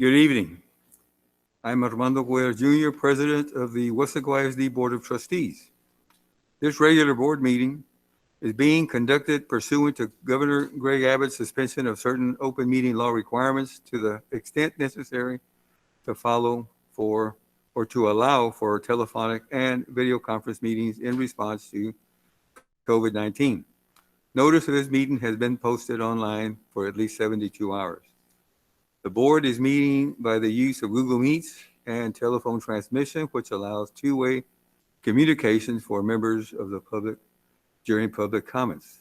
Good evening. I'm Armando Guerra Jr., President of the Weslaco ISD Board of Trustees. This regular board meeting is being conducted pursuant to Governor Greg Abbott's suspension of certain open meeting law requirements to the extent necessary to follow for or to allow for telephonic and video conference meetings in response to COVID-19. Notice of this meeting has been posted online for at least 72 hours. The board is meeting by the use of Google Meets and telephone transmission, which allows two-way communication for members of the public during public comments.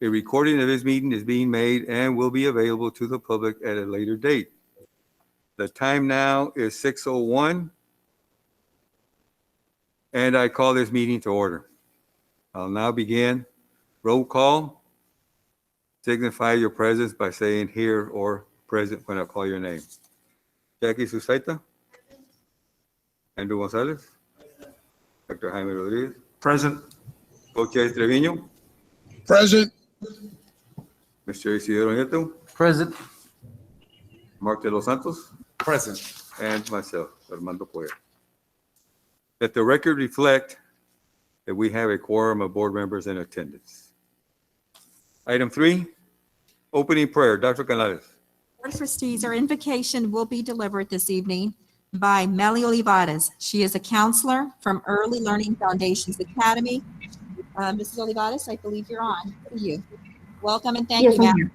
A recording of this meeting is being made and will be available to the public at a later date. The time now is 6:01, and I call this meeting to order. I'll now begin. Roll call. Signify your presence by saying here or present when I call your name. Jackie Susaita. Andrew Gonzalez. Dr. Jaime Rodriguez. Present. Coach Trevino. Present. Mr. Isidro Nieto. Present. Mark de los Santos. Present. And myself, Armando Guerra. Let the record reflect that we have a quorum of board members in attendance. Item 3, opening prayer. Dr. Canales. Board of Trustees, our invocation will be delivered this evening by Melly Olivares. She is a counselor from Early Learning Foundations Academy. Mrs. Olivares, I believe you're on. Who are you? Welcome and thank you, ma'am. Here.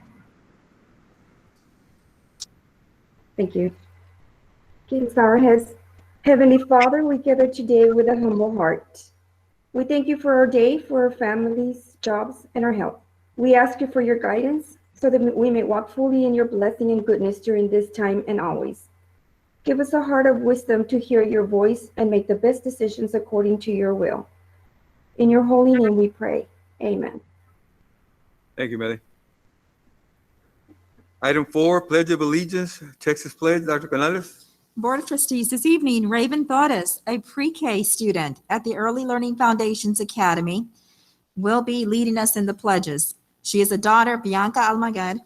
Thank you. Please bow our heads. Heavenly Father, we gather today with a humble heart. We thank you for our day, for our families, jobs, and our health. We ask you for your guidance so that we may walk fully in your blessing and goodness during this time and always. Give us a heart of wisdom to hear your voice and make the best decisions according to your will. In your holy name we pray. Amen. Thank you, Melly. Item 4, Pledge of Allegiance, Texas Pledge. Dr. Canales. Board of Trustees, this evening, Raven Thodas, a pre-K student at the Early Learning Foundations Academy, will be leading us in the pledges. She is a daughter of Bianca Almaguer.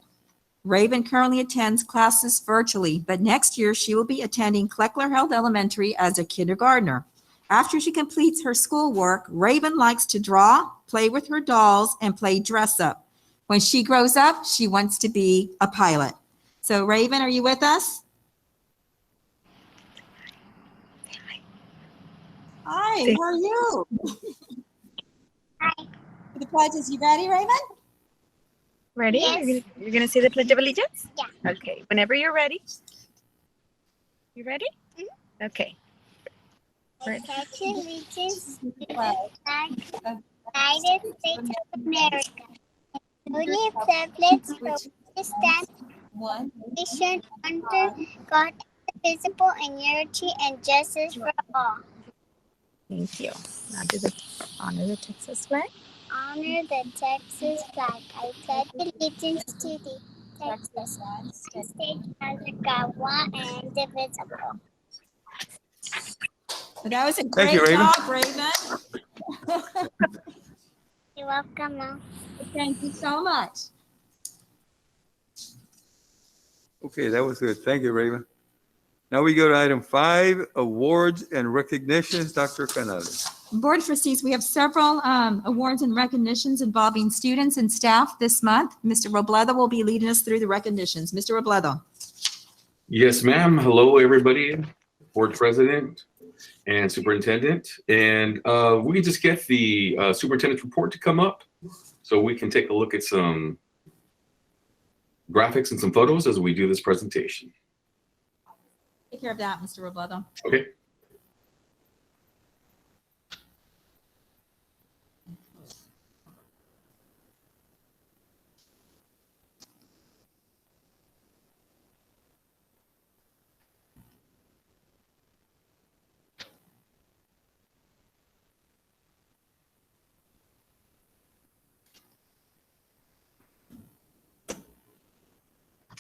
Raven currently attends classes virtually, but next year she will be attending Kleckler-Held Elementary as a kindergartner. After she completes her schoolwork, Raven likes to draw, play with her dolls, and play dress up. When she grows up, she wants to be a pilot. So Raven, are you with us? Hi, how are you? Hi. For the pledges, you ready, Raven? Ready? Yes. You're gonna say the Pledge of Allegiance? Yeah. Okay, whenever you're ready. You ready? Mm-hmm. Okay. I Right. pledge allegiance to the flag of the United States of America, including the flag for which it stands One. nation under God, indivisible, in unity and justice for all. Thank you. Now do the honor the Texas flag. Honor the Texas flag. I pledge allegiance to the Texas state of God, one and indivisible. Well, that was a Thank you, great Raven. job, Raven. You're welcome, Mom. Thank you so much. Okay, that was good. Thank you, Raven. Now we go to item 5, awards and recognitions. Dr. Canales. Board of Trustees, we have several awards and recognitions involving students and staff this month. Mr. Robledo will be leading us through the recognitions. Mr. Robledo. Yes, ma'am. Hello, everybody, board president and superintendent. And we can just get the superintendent's report to come up so we can take a look at some graphics and some photos as we do this presentation. Take care of that, Mr. Robledo. Okay.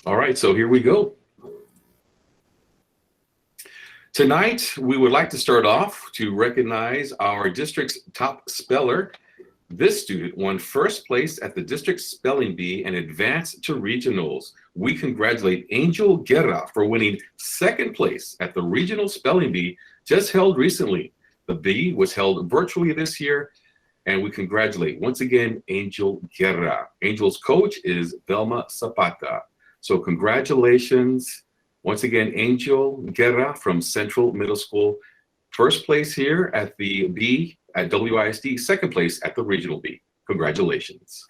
All right, so here we go. Tonight, we would like to start off to recognize our district's top speller This student won first place at the district spelling bee and advanced to regionals. We congratulate Angel Guerra for winning second place at the regional spelling bee just held recently. The bee was held virtually this year, and we congratulate once again Angel Guerra. Angel's coach is Velma Zapata. So congratulations once again, Angel Guerra from Central Middle School. First place here at the B at WISD, second place at the regional B. Congratulations.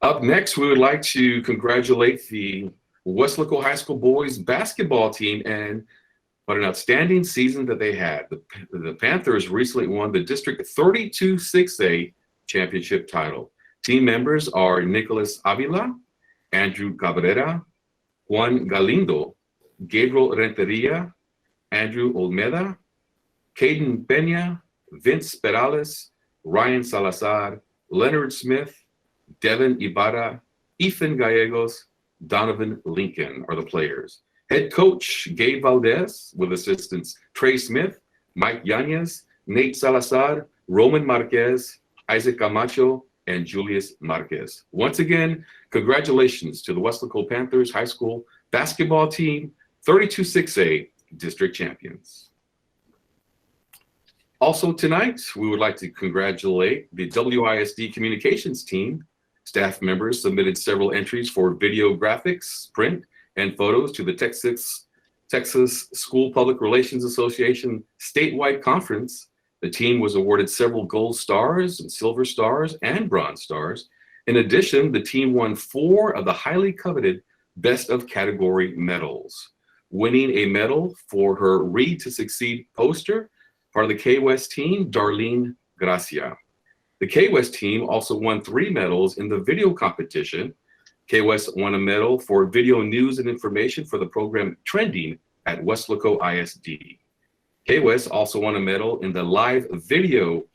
Up next, we would like to congratulate the Weslaco High School boys basketball team and what an outstanding season that they had. The Panthers recently won the District 32 6A championship title. Team members are Nicholas Avila, Andrew Cabrera, Juan Galindo, Gabriel Renteria, Andrew Olmeda, Caden Peña, Vince Perales, Ryan Salazar, Leonard Smith, Devin Ibarra, Ethan Gallegos, Donovan Lincoln are the players. Head coach Gabe Valdez with assistants Trey Smith, Mike Yanez, Nate Salazar, Roman Marquez, Isaac Camacho, and Julius Marquez. Once again, congratulations to the Weslaco Panthers High School basketball team, 32 6A district champions. Also tonight, we would like to congratulate the WISD communications team. Staff members submitted several entries for video graphics, print, and photos to the Texas School Public Relations Association statewide conference. The team was awarded several gold stars and silver stars and bronze stars. In addition, the team won 4 of the highly coveted best of category medals, winning a medal for her Read to Succeed poster. Part of the K-West team, Darlene Gracia. The K-West team also won 3 medals in the video competition. K-West won a medal for video news and information for the program Trending at Weslaco ISD. K-West also won a medal in the live video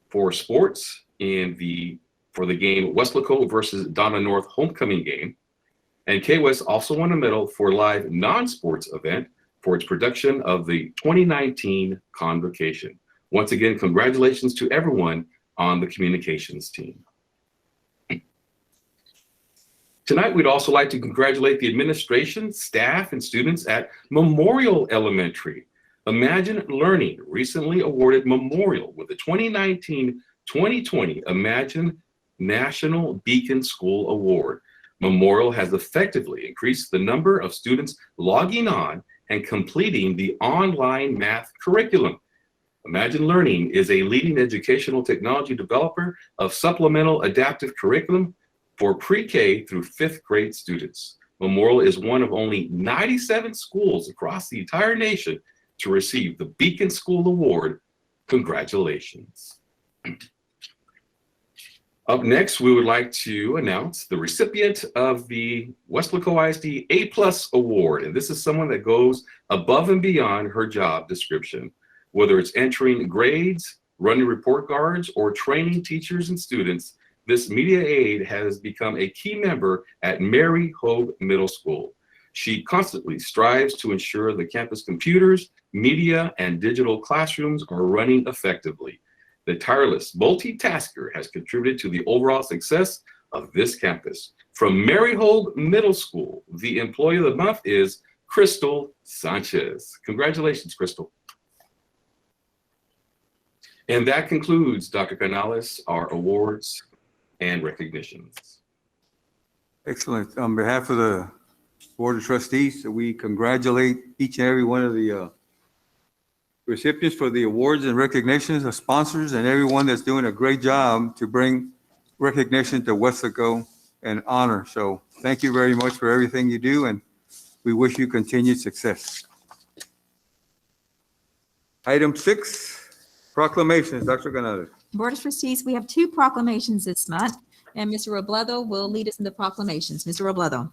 for sports for the game Weslaco versus Donna North homecoming game. And K-West also won a medal for live non-sports event for its production of the 2019 Convocation. Once again, congratulations to everyone on the communications team. Tonight, we'd also like to congratulate the administration, staff, and students at Memorial Elementary. Imagine Learning recently awarded Memorial with the 2019-2020 Imagine National Beacon School Award. Memorial has effectively increased the number of students logging on and completing the online math curriculum. Imagine Learning is a leading educational technology developer of supplemental adaptive curriculum for pre-K through 5th grade students. Memorial is one of only 97 schools across the entire nation to receive the Beacon School Award. Congratulations. Up next, we would like to announce the recipient of the Weslaco ISD A+ Award. And this is someone that goes above and beyond her job description, whether it's entering grades, running report cards, or training teachers and students. This media aide has become a key member at Mary Hogue Middle School. She constantly strives to ensure the campus computers, media, and digital classrooms are running effectively. The tireless multitasker has contributed to the overall success of this campus. From Mary Hogue Middle School, the Employee of the Month is Crystal Sanchez. Congratulations, Crystal. And that concludes, Dr. Canales, our awards and recognitions. Excellent. On behalf of the Board of Trustees, we congratulate each and every one of the recipients for the awards and recognitions, the sponsors, and everyone that's doing a great job to bring recognition to Weslaco and honor. So thank you very much for everything you do, and we wish you continued success. Item 6, proclamations. Dr. Canales. Board of Trustees, we have 2 proclamations this month, and Mr. Robledo will lead us in the proclamations. Mr. Robledo.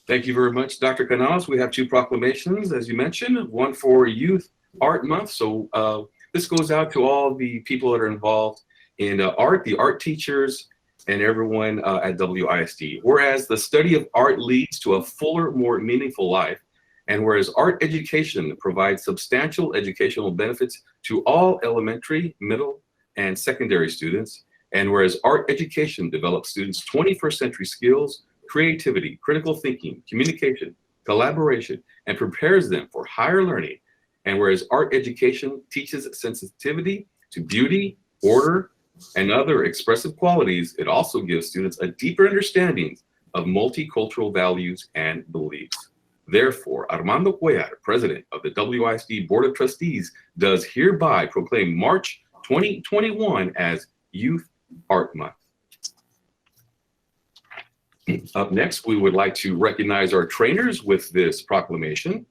Thank you very much, Dr. Canales. We have 2 proclamations, as you mentioned, one for Youth Art Month. So this goes out to all the people that are involved in art, the art teachers, and everyone at WISD. Whereas the study of art leads to a fuller, more meaningful life, and whereas art education provides substantial educational benefits to all elementary, middle, and secondary students. And whereas art education develops students' 21st century skills, creativity, critical thinking, communication, collaboration, and prepares them for higher learning. And whereas art education teaches sensitivity to beauty, order, and other expressive qualities, it also gives students a deeper understanding of multicultural values and beliefs. Therefore, Armando Cuellar, President of the WISD Board of Trustees, does hereby proclaim March 2021 as Youth Art Month. Up next, we would like to recognize our trainers with this proclamation.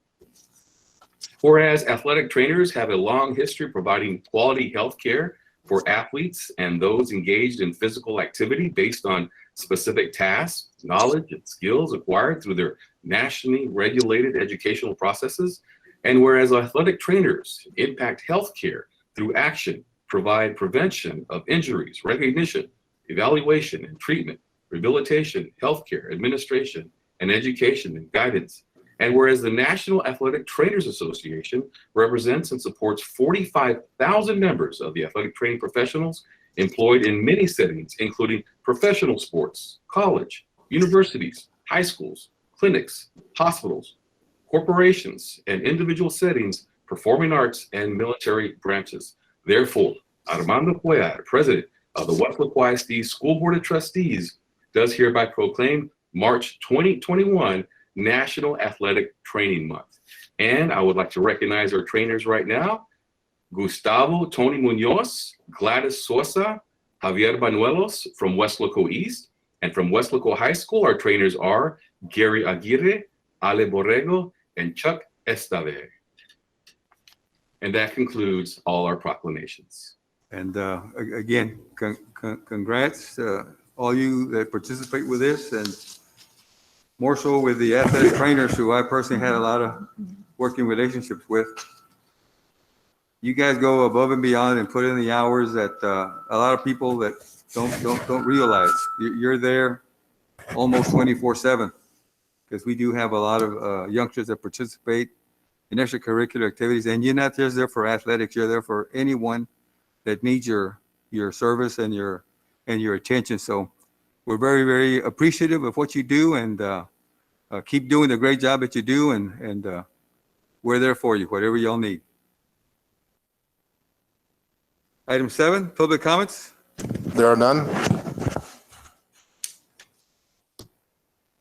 Whereas athletic trainers have a long history providing quality health care for athletes and those engaged in physical activity based on specific tasks, knowledge, and skills acquired through their nationally regulated educational processes. And whereas athletic trainers impact healthcare through action, provide prevention of injuries, recognition, evaluation, and treatment, rehabilitation, healthcare, administration, and education and guidance. And whereas the National Athletic Trainers Association represents and supports 45,000 members of the athletic training professionals employed in many settings, including professional sports, college, universities, high schools, clinics, hospitals, corporations, and individual settings, performing arts, and military branches. Therefore, Armando Cuellar, President of the Weslaco ISD School Board of Trustees, does hereby proclaim March 2021 National Athletic Training Month. And I would like to recognize our trainers right now: Gustavo Tony Munoz, Gladys Sosa, Javier Banuelos from Weslaco East. And from Weslaco High School, our trainers are Gary Aguirre, Ale Borrego, and Chuck Estave. And that concludes all our proclamations. And again, congrats all you that participate with this, and more so with the athletic trainers who I personally had a lot of working relationships with. You guys go above and beyond and put in the hours that a lot of people that don't realize. You're there almost 24/7, because we do have a lot of youngsters that participate in extracurricular activities, and you're not just there for athletics. You're there for anyone that needs your service and your attention. So we're very, very appreciative of what you do, and keep doing the great job that you do, and we're there for you, whatever y'all need. Item 7, public comments. There are none.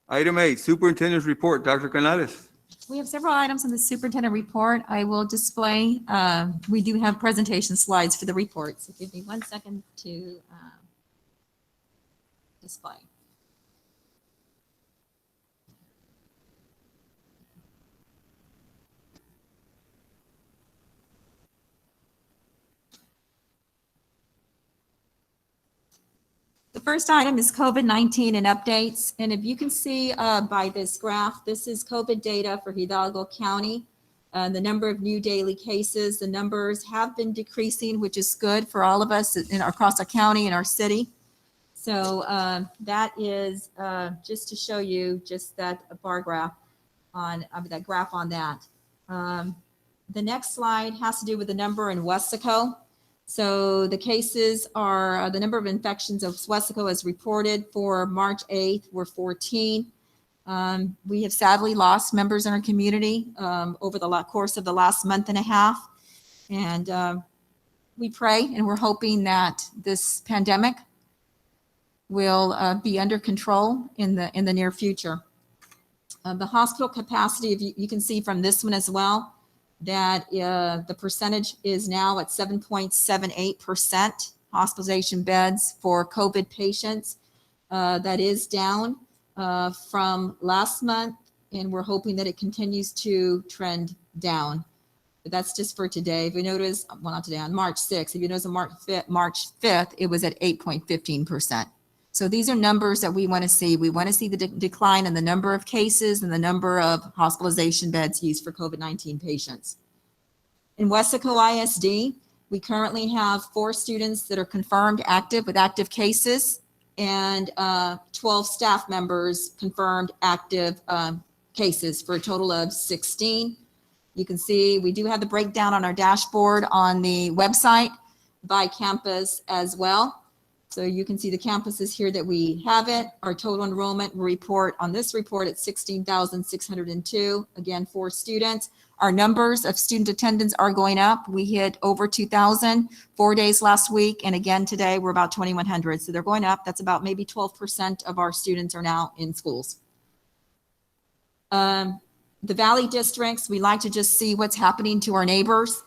Item 8, superintendent's report. Dr. Canales. We have several items in the superintendent report. I will display. We do have presentation slides for the report, so give me 1 second to display. The first item is COVID-19 and updates. And if you can see by this graph, this is COVID data for Hidalgo County. The number of new daily cases, the numbers have been decreasing, which is good for all of us across our county and our city. So that is just to show you just that bar graph on that graph on that. The next slide has to do with the number in Weslaco. So the cases are the number of infections of Weslaco as reported for March 8th were 14. We have sadly lost members in our community over the course of the last month and a half. And we pray and we're hoping that this pandemic will be under control in the near future. The hospital capacity, you can see from this one as well, that the percentage is now at 7.78% hospitalization beds for COVID patients. That is down from last month, and we're hoping that it continues to trend down. But that's just for today. If you notice, well, not today, on March 6th, if you notice on March 5th, it was at 8.15%. So these are numbers that we want to see. We want to see the decline in the number of cases and the number of hospitalization beds used for COVID-19 patients. In Weslaco ISD, we currently have 4 students that are confirmed active with active cases, and 12 staff members confirmed active cases for a total of 16. You can see we do have the breakdown on our dashboard on the website. by campus as well. So you can see the campuses here that we have it. Our total enrollment report on this report at 16,602, again, for students. Our numbers of student attendance are going up. We hit over 2,000 4 days last week. And again, today we're about 2,100. So they're going up. That's about maybe 12% of our students are now in schools. The Valley districts, we like to just see what's happening to our neighbors.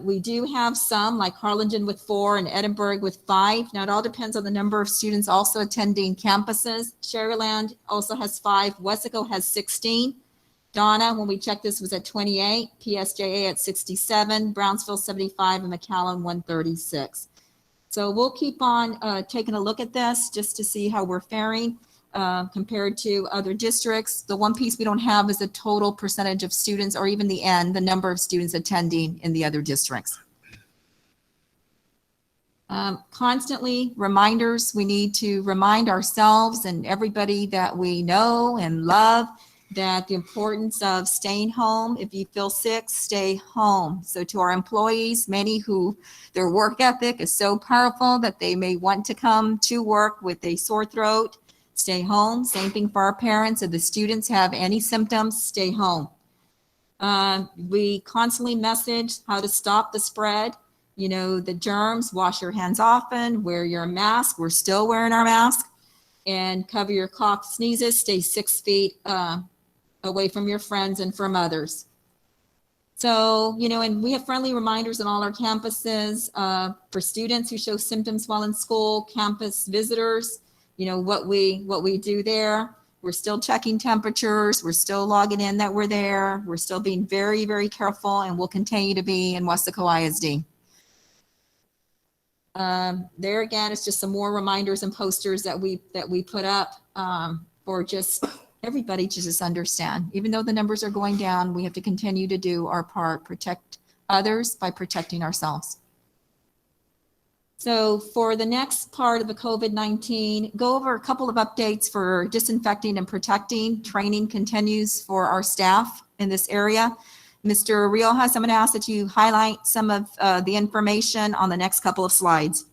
We do have some like Harlingen with 4 and Edinburgh with 5. Now it all depends on the number of students also attending campuses. Sharyland also has 5. Weslaco has 16. Donna, when we checked this, was at 28. PSJA at 67. Brownsville 75 and McAllen 136. So we'll keep on taking a look at this just to see how we're faring compared to other districts. The one piece we don't have is the total percentage of students or even the number of students attending in the other districts. Constantly reminders, we need to remind ourselves and everybody that we know and love that the importance of staying home. If you feel sick, stay home. So to our employees, many who their work ethic is so powerful that they may want to come to work with a sore throat, stay home. Same thing for our parents. If the students have any symptoms, stay home. We constantly message how to stop the spread. You know, the germs, wash your hands often, wear your mask. We're still wearing our mask. And cover your cough, sneezes, stay 6 feet away from your friends and from others. So, you know, and we have friendly reminders on all our campuses for students who show symptoms while in school, campus visitors, you know, what we do there. We're still checking temperatures. We're still logging in that we're there. We're still being very, very careful, and we'll continue to be in Weslaco ISD. There again, it's just some more reminders and posters that we put up for just everybody to just understand. Even though the numbers are going down, we have to continue to do our part, protect others by protecting ourselves. So for the next part of the COVID-19, go over a couple of updates for disinfecting and protecting. Training continues for our staff in this area. Mr. Riojas, I'm going to ask that you highlight some of the information on the next couple of slides.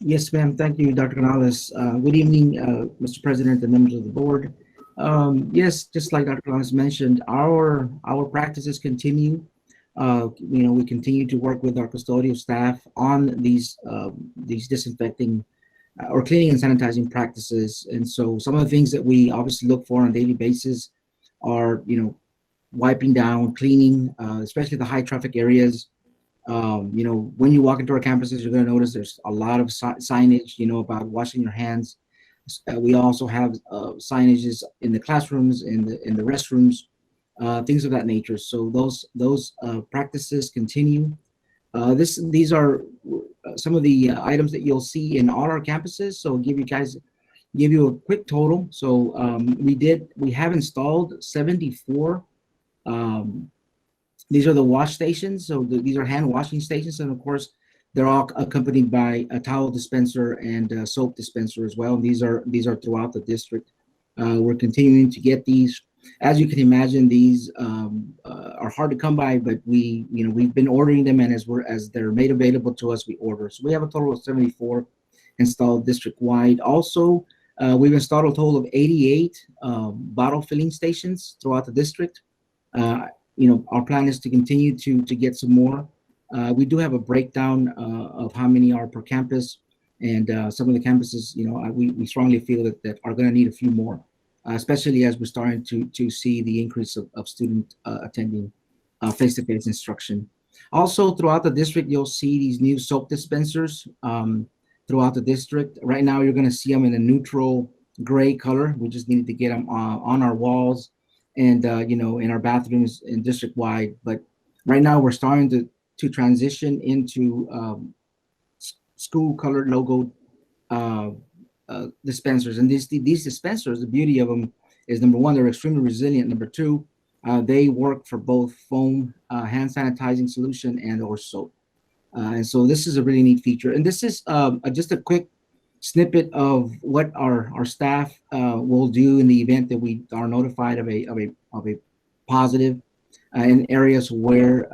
Yes, ma'am. Thank you, Dr. Canales. Good evening, Mr. President and members of the board. Yes, just like Dr. Canales mentioned, our practices continue. You know, we continue to work with our custodial staff on these disinfecting or cleaning and sanitizing practices. And so some of the things that we obviously look for on a daily basis are, you know, wiping down, cleaning, especially the high traffic areas. You know, when you walk into our campuses, you're going to notice there's a lot of signage, you know, about washing your hands. We also have signages in the classrooms, in the restrooms, things of that nature. So those practices continue. These are some of the items that you'll see in all our campuses. So give you a quick total. So we have installed 74. These are the wash stations. So these are hand washing stations, and of course, they're all accompanied by a towel dispenser and a soap dispenser as well. And these are throughout the district. We're continuing to get these. As you can imagine, these are hard to come by, but we've been ordering them, and as they're made available to us, we order. So we have a total of 74 installed district wide. Also, we've installed a total of 88 bottle filling stations throughout the district. You know, our plan is to continue to get some more. We do have a breakdown of how many are per campus, and some of the campuses, you know, we strongly feel that are going to need a few more, especially as we're starting to see the increase of student attending face-to-face instruction. Also, throughout the district, you'll see these new soap dispensers throughout the district. Right now, you're going to see them in a neutral gray color. We just needed to get them on our walls and you know, in our bathrooms and district wide. But right now we're starting to transition into school colored logo dispensers. And these dispensers, the beauty of them is, number one, they're extremely resilient. Number two, they work for both foam hand sanitizing solution and or soap. And so this is a really neat feature. And this is just a quick snippet of what our staff will do in the event that we are notified of a positive in areas where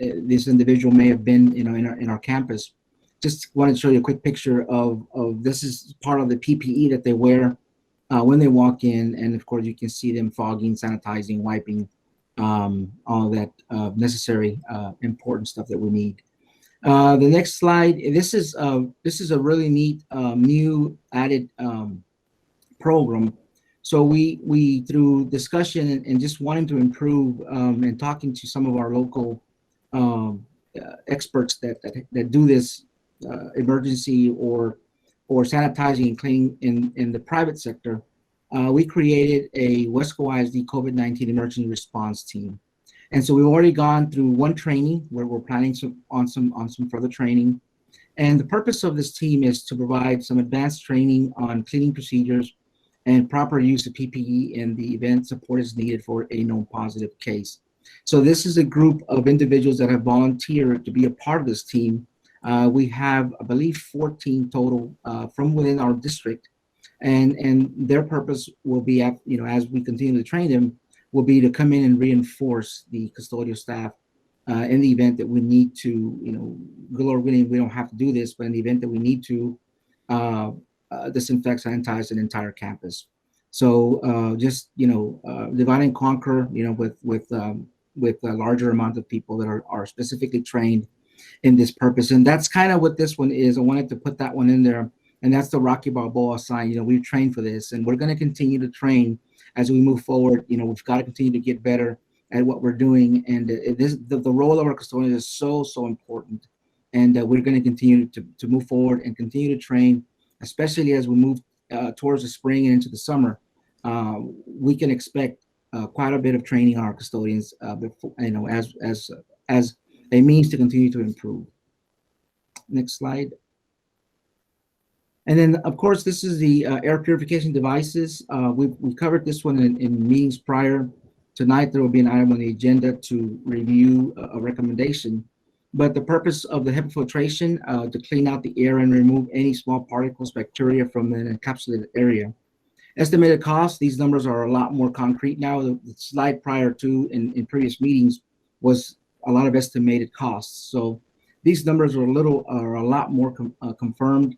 this individual may have been, in our campus. Just wanted to show you a quick picture of this is part of the PPE that they wear when they walk in, and of course you can see them fogging, sanitizing, wiping, all that necessary important stuff that we need. The next slide. This is a really neat new added program. So we through discussion and just wanting to improve and talking to some of our local experts that do this emergency or sanitizing and cleaning in the private sector, we created a Weslaco ISD COVID-19 emergency response team. And so we've already gone through one training where we're planning on some further training. And the purpose of this team is to provide some advanced training on cleaning procedures and proper use of PPE in the event support is needed for a known positive case. So this is a group of individuals that have volunteered to be a part of this team. We have, I believe, 14 total from within our district, and their purpose will be, as we continue to train them, will be to come in and reinforce the custodial staff in the event that we need to, good Lord willing, we don't have to do this, but in the event that we need to disinfect, sanitize an entire campus. So just, divide and conquer, with a larger amount of people that are specifically trained in this purpose. And that's kind of what this one is. I wanted to put that one in there. And that's the Rocky Balboa sign. We've trained for this, and we're going to continue to train as we move forward. We've got to continue to get better at what we're doing. And the role of our custodian is so important. And we're going to continue to move forward and continue to train, especially as we move towards the spring and into the summer. We can expect quite a bit of training on our custodians, before, as a means to continue to improve. Next slide. And then, of course, this is the air purification devices. We covered this one in meetings prior. Tonight, there will be an item on the agenda to review a recommendation. But the purpose of the HEPA filtration, to clean out the air and remove any small particles, bacteria from an encapsulated area. Estimated cost, these numbers are a lot more concrete now. The slide prior to in previous meetings was a lot of estimated costs. So these numbers are a lot more confirmed.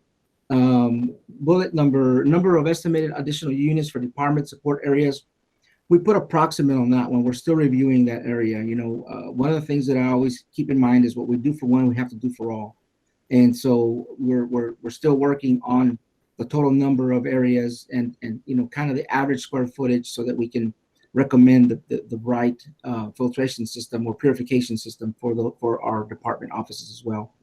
Bullet number of estimated additional units for department support areas. We put approximate on that one. We're still reviewing that area. One of the things that I always keep in mind is what we do for one, we have to do for all. And so we're still working on the total number of areas and kind of the average square footage so that we can recommend the right filtration system or purification system for our department offices as well.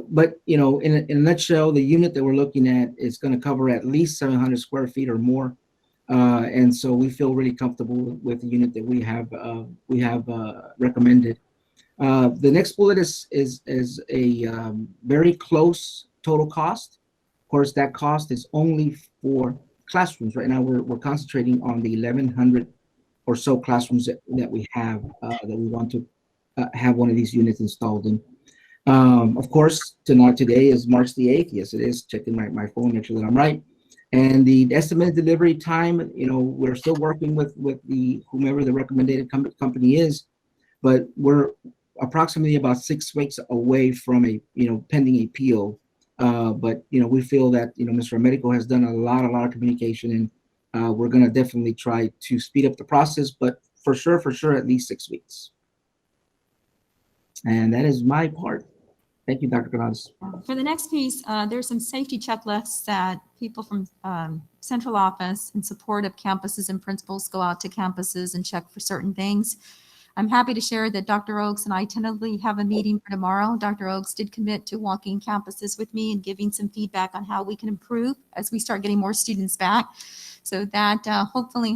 But in a nutshell, the unit that we're looking at is going to cover at least 700 square feet or more. And so we feel really comfortable with the unit that we have recommended. The next bullet is a very close total cost. Of course, that cost is only for classrooms. Right now, we're concentrating on the 1,100 or so classrooms that we have that we want to have one of these units installed in. Of course, today is March the 8th. Yes, it is. Checking my phone, make sure that I'm right. And the estimated delivery time, we're still working with whomever the recommended company is, but we're approximately about 6 weeks away from a pending appeal. But we feel that Mr. Medico has done a lot of communication, and we're going to definitely try to speed up the process, but for sure at least 6 weeks. And that is my part. Thank you, Dr. Canales. For the next piece, there's some safety checklists that people from central office in support of campuses and principals go out to campuses and check for certain things. I'm happy to share that Dr. Oakes and I tentatively have a meeting for tomorrow. Dr. Oakes did commit to walking campuses with me and giving some feedback on how we can improve as we start getting more students back. So that hopefully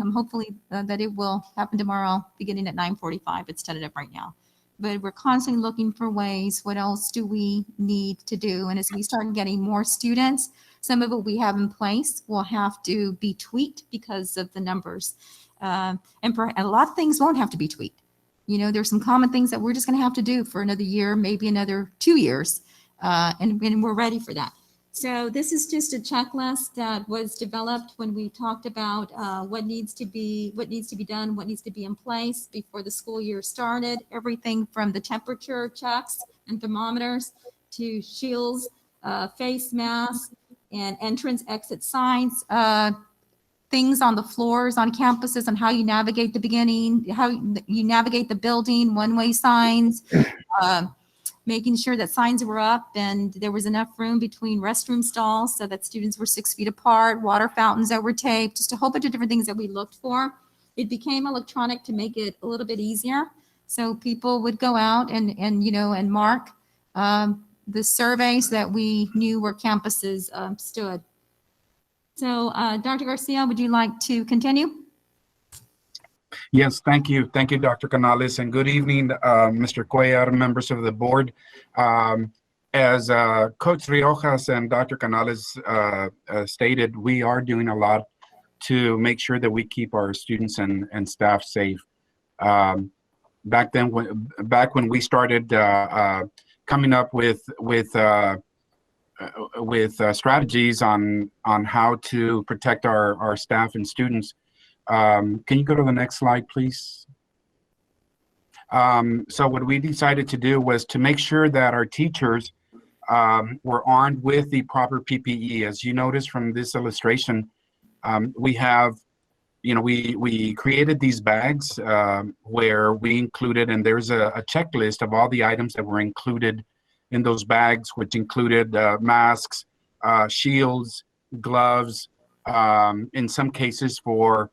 that it will happen tomorrow beginning at 9:45. It's tentative right now. But we're constantly looking for ways, what else do we need to do? And as we start getting more students, some of what we have in place will have to be tweaked because of the numbers. And a lot of things won't have to be tweaked. There's some common things that we're just going to have to do for another year, maybe another 2 years, and we're ready for that. So this is just a checklist that was developed when we talked about what needs to be done, what needs to be in place before the school year started. Everything from the temperature checks and thermometers to shields, face masks, and entrance exit signs. Things on the floors on campuses and how you navigate the beginning, how you navigate the building, one-way signs, making sure that signs were up and there was enough room between restroom stalls so that students were 6 feet apart, water fountains that were taped, just a whole bunch of different things that we looked for. It became electronic to make it a little bit easier. So people would go out and mark the surveys that we knew where campuses stood. So, Dr. Garcia, would you like to continue? Yes, thank you. Thank you, Dr. Canales, and good evening, Mr. Cuellar, members of the board. As Coach Riojas and Dr. Canales stated, we are doing a lot to make sure that we keep our students and staff safe. Back when we started coming up with strategies on how to protect our staff and students. Can you go to the next slide, please? So what we decided to do was to make sure that our teachers were armed with the proper PPE. As you notice from this illustration, we have, we created these bags where we included, and there's a checklist of all the items that were included in those bags, which included masks, shields, gloves. In some cases for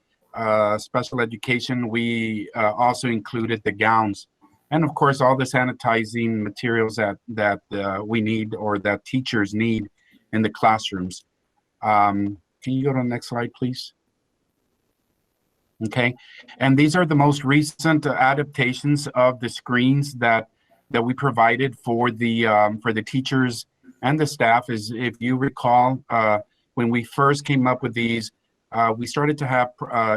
special education, we also included the gowns. And of course, all the sanitizing materials that we need or that teachers need in the classrooms. Can you go to the next slide, please? Okay, and these are the most recent adaptations of the screens that we provided for the teachers and the staff. Is, if you recall, when we first came up with these, we started to have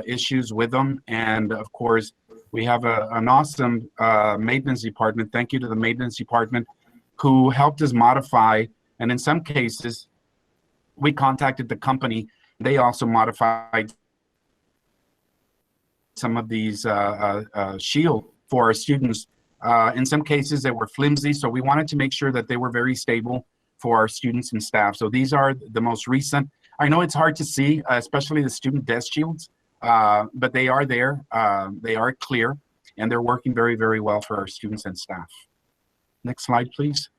issues with them, and of course, we have an awesome maintenance department. Thank you to the maintenance department who helped us modify, and in some cases, we contacted the company. They also modified some of these shield for our students. In some cases, they were flimsy, so we wanted to make sure that they were very stable for our students and staff. So these are the most recent. I know it's hard to see, especially the student desk shields, but they are there. They are clear, and they're working very, very well for our students and staff. Next slide, please.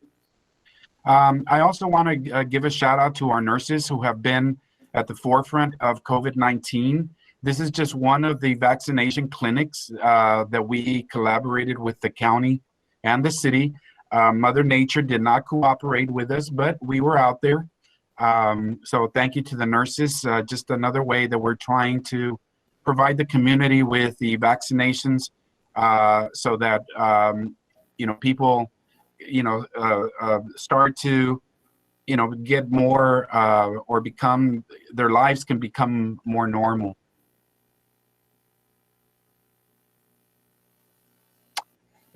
I also want to give a shout out to our nurses who have been at the forefront of COVID-19. This is just one of the vaccination clinics that we collaborated with the county and the city. Mother Nature did not cooperate with us, but we were out there. So thank you to the nurses. Just another way that we're trying to provide the community with the vaccinations so that, people, start to, get more or become, their lives can become more normal.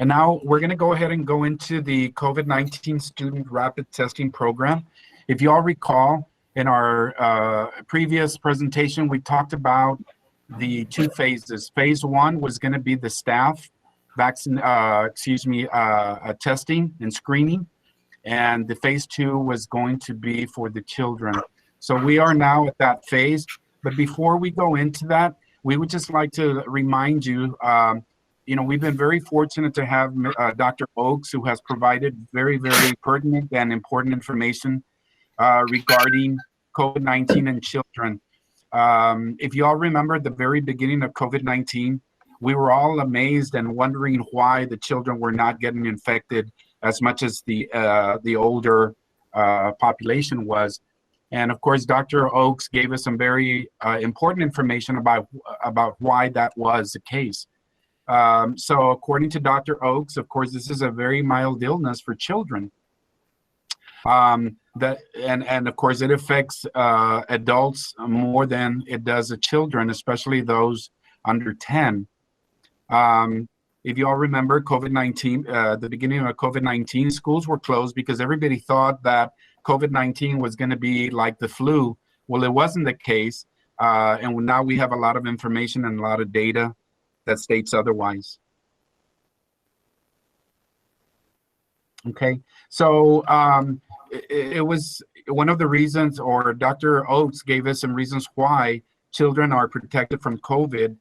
And now we're going to go ahead and go into the COVID-19 student rapid testing program. If you all recall, in our previous presentation, we talked about the two phases. Phase one was going to be the staff testing and screening, and the phase two was going to be for the children. So we are now at that phase. But before we go into that, we would just like to remind you. We've been very fortunate to have Dr. Oakes, who has provided very, very pertinent and important information regarding COVID-19 and children. If you all remember the very beginning of COVID-19, we were all amazed and wondering why the children were not getting infected as much as the older population was. And of course, Dr. Oakes gave us some very important information about why that was the case. So according to Dr. Oakes, of course, this is a very mild illness for children. And of course, it affects adults more than it does the children, especially those under 10. If you all remember COVID-19, the beginning of COVID-19, schools were closed because everybody thought that COVID-19 was going to be like the flu. Well, it wasn't the case. And now we have a lot of information and a lot of data that states otherwise. Okay, so it was one of the reasons, or Dr. Oates gave us some reasons why children are protected from COVID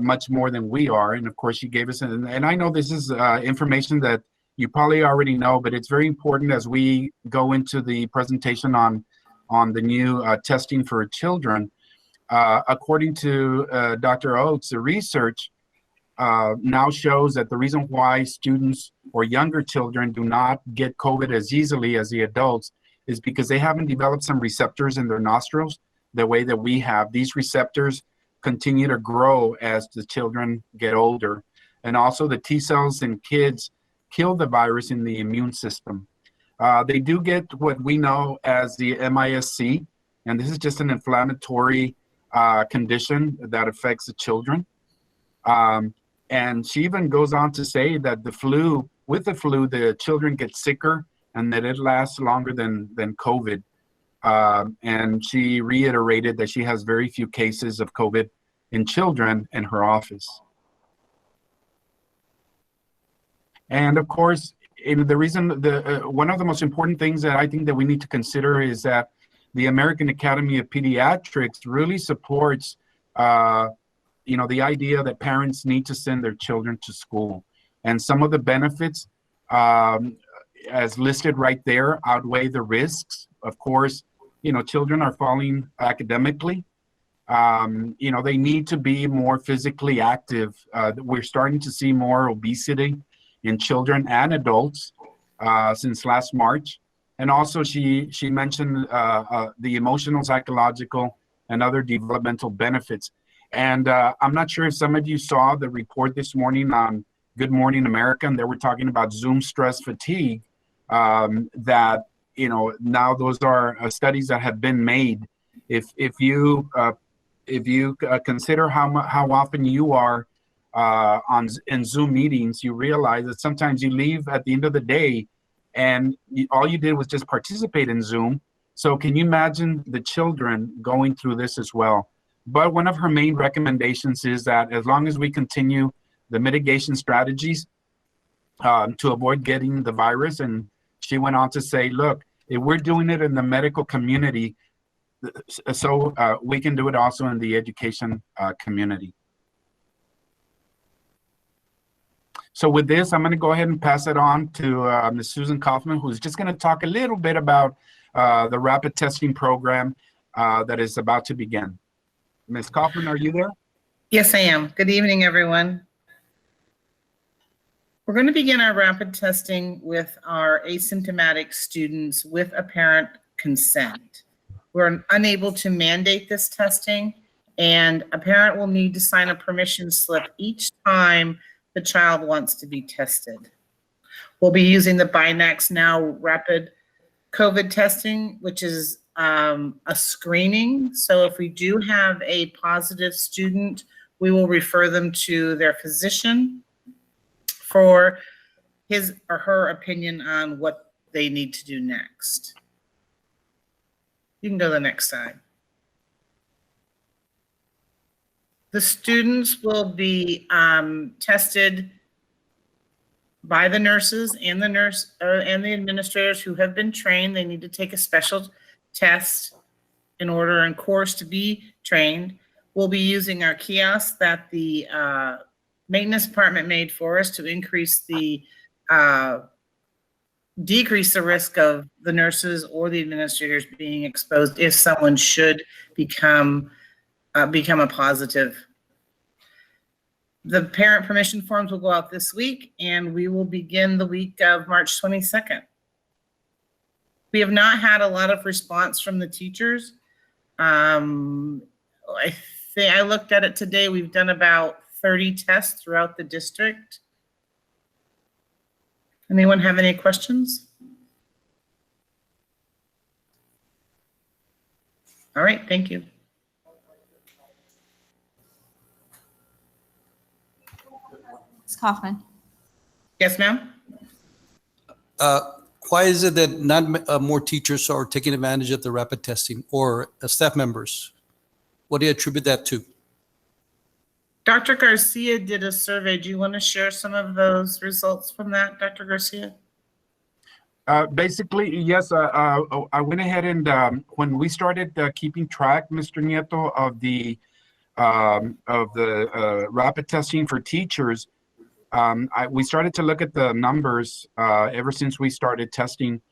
much more than we are. And of course, she gave us, and I know this is information that you probably already know, but it's very important as we go into the presentation on the new testing for children. According to Dr. Oates, the research now shows that the reason why students or younger children do not get COVID as easily as the adults is because they haven't developed some receptors in their nostrils the way that we have. These receptors continue to grow as the children get older. And also the T cells in kids kill the virus in the immune system. They do get what we know as the MIS-C, and this is just an inflammatory condition that affects the children. And she even goes on to say that with the flu, the children get sicker and that it lasts longer than COVID. And she reiterated that she has very few cases of COVID in children in her office. And of course, the reason, one of the most important things that I think that we need to consider is that the American Academy of Pediatrics really supports the idea that parents need to send their children to school. And some of the benefits, as listed right there, outweigh the risks. Of course, children are falling academically. They need to be more physically active. We're starting to see more obesity in children and adults since last March. And also she mentioned the emotional, psychological, and other developmental benefits. And I'm not sure if some of you saw the report this morning on Good Morning America, and they were talking about Zoom stress fatigue, that, now those are studies that have been made. If you consider how often you are in Zoom meetings, you realize that sometimes you leave at the end of the day and all you did was just participate in Zoom. So can you imagine the children going through this as well? But one of her main recommendations is that as long as we continue the mitigation strategies to avoid getting the virus, and she went on to say, look, if we're doing it in the medical community, so we can do it also in the education community. So with this, I'm going to go ahead and pass it on to Ms. Susan Kaufman, who's just going to talk a little bit about the rapid testing program that is about to begin. Ms. Kaufman, are you there? Yes, I am. Good evening, everyone. We're going to begin our rapid testing with our asymptomatic students with apparent consent. We're unable to mandate this testing, and a parent will need to sign a permission slip each time the child wants to be tested. We'll be using the Binax Now rapid COVID testing, which is a screening. So if we do have a positive student, we will refer them to their physician for his or her opinion on what they need to do next. You can go to the next slide. The students will be tested by the nurses and the administrators who have been trained. They need to take a special test in order and course to be trained. We'll be using our kiosks that the maintenance department made for us to decrease the risk of the nurses or the administrators being exposed if someone should become a positive. The parent permission forms will go out this week, and we will begin the week of March 22nd. We have not had a lot of response from the teachers. I looked at it today. We've done about 30 tests throughout the district. Anyone have any questions? All right, thank you. Ms. Kaufman. Yes, ma'am. Why is it that not more teachers are taking advantage of the rapid testing or staff members? What do you attribute that to? Dr. Garcia did a survey. Do you want to share some of those results from that, Dr. Garcia? Basically, yes, I went ahead and when we started keeping track, Mr. Nieto, of the rapid testing for teachers, we started to look at the numbers ever since we started testing,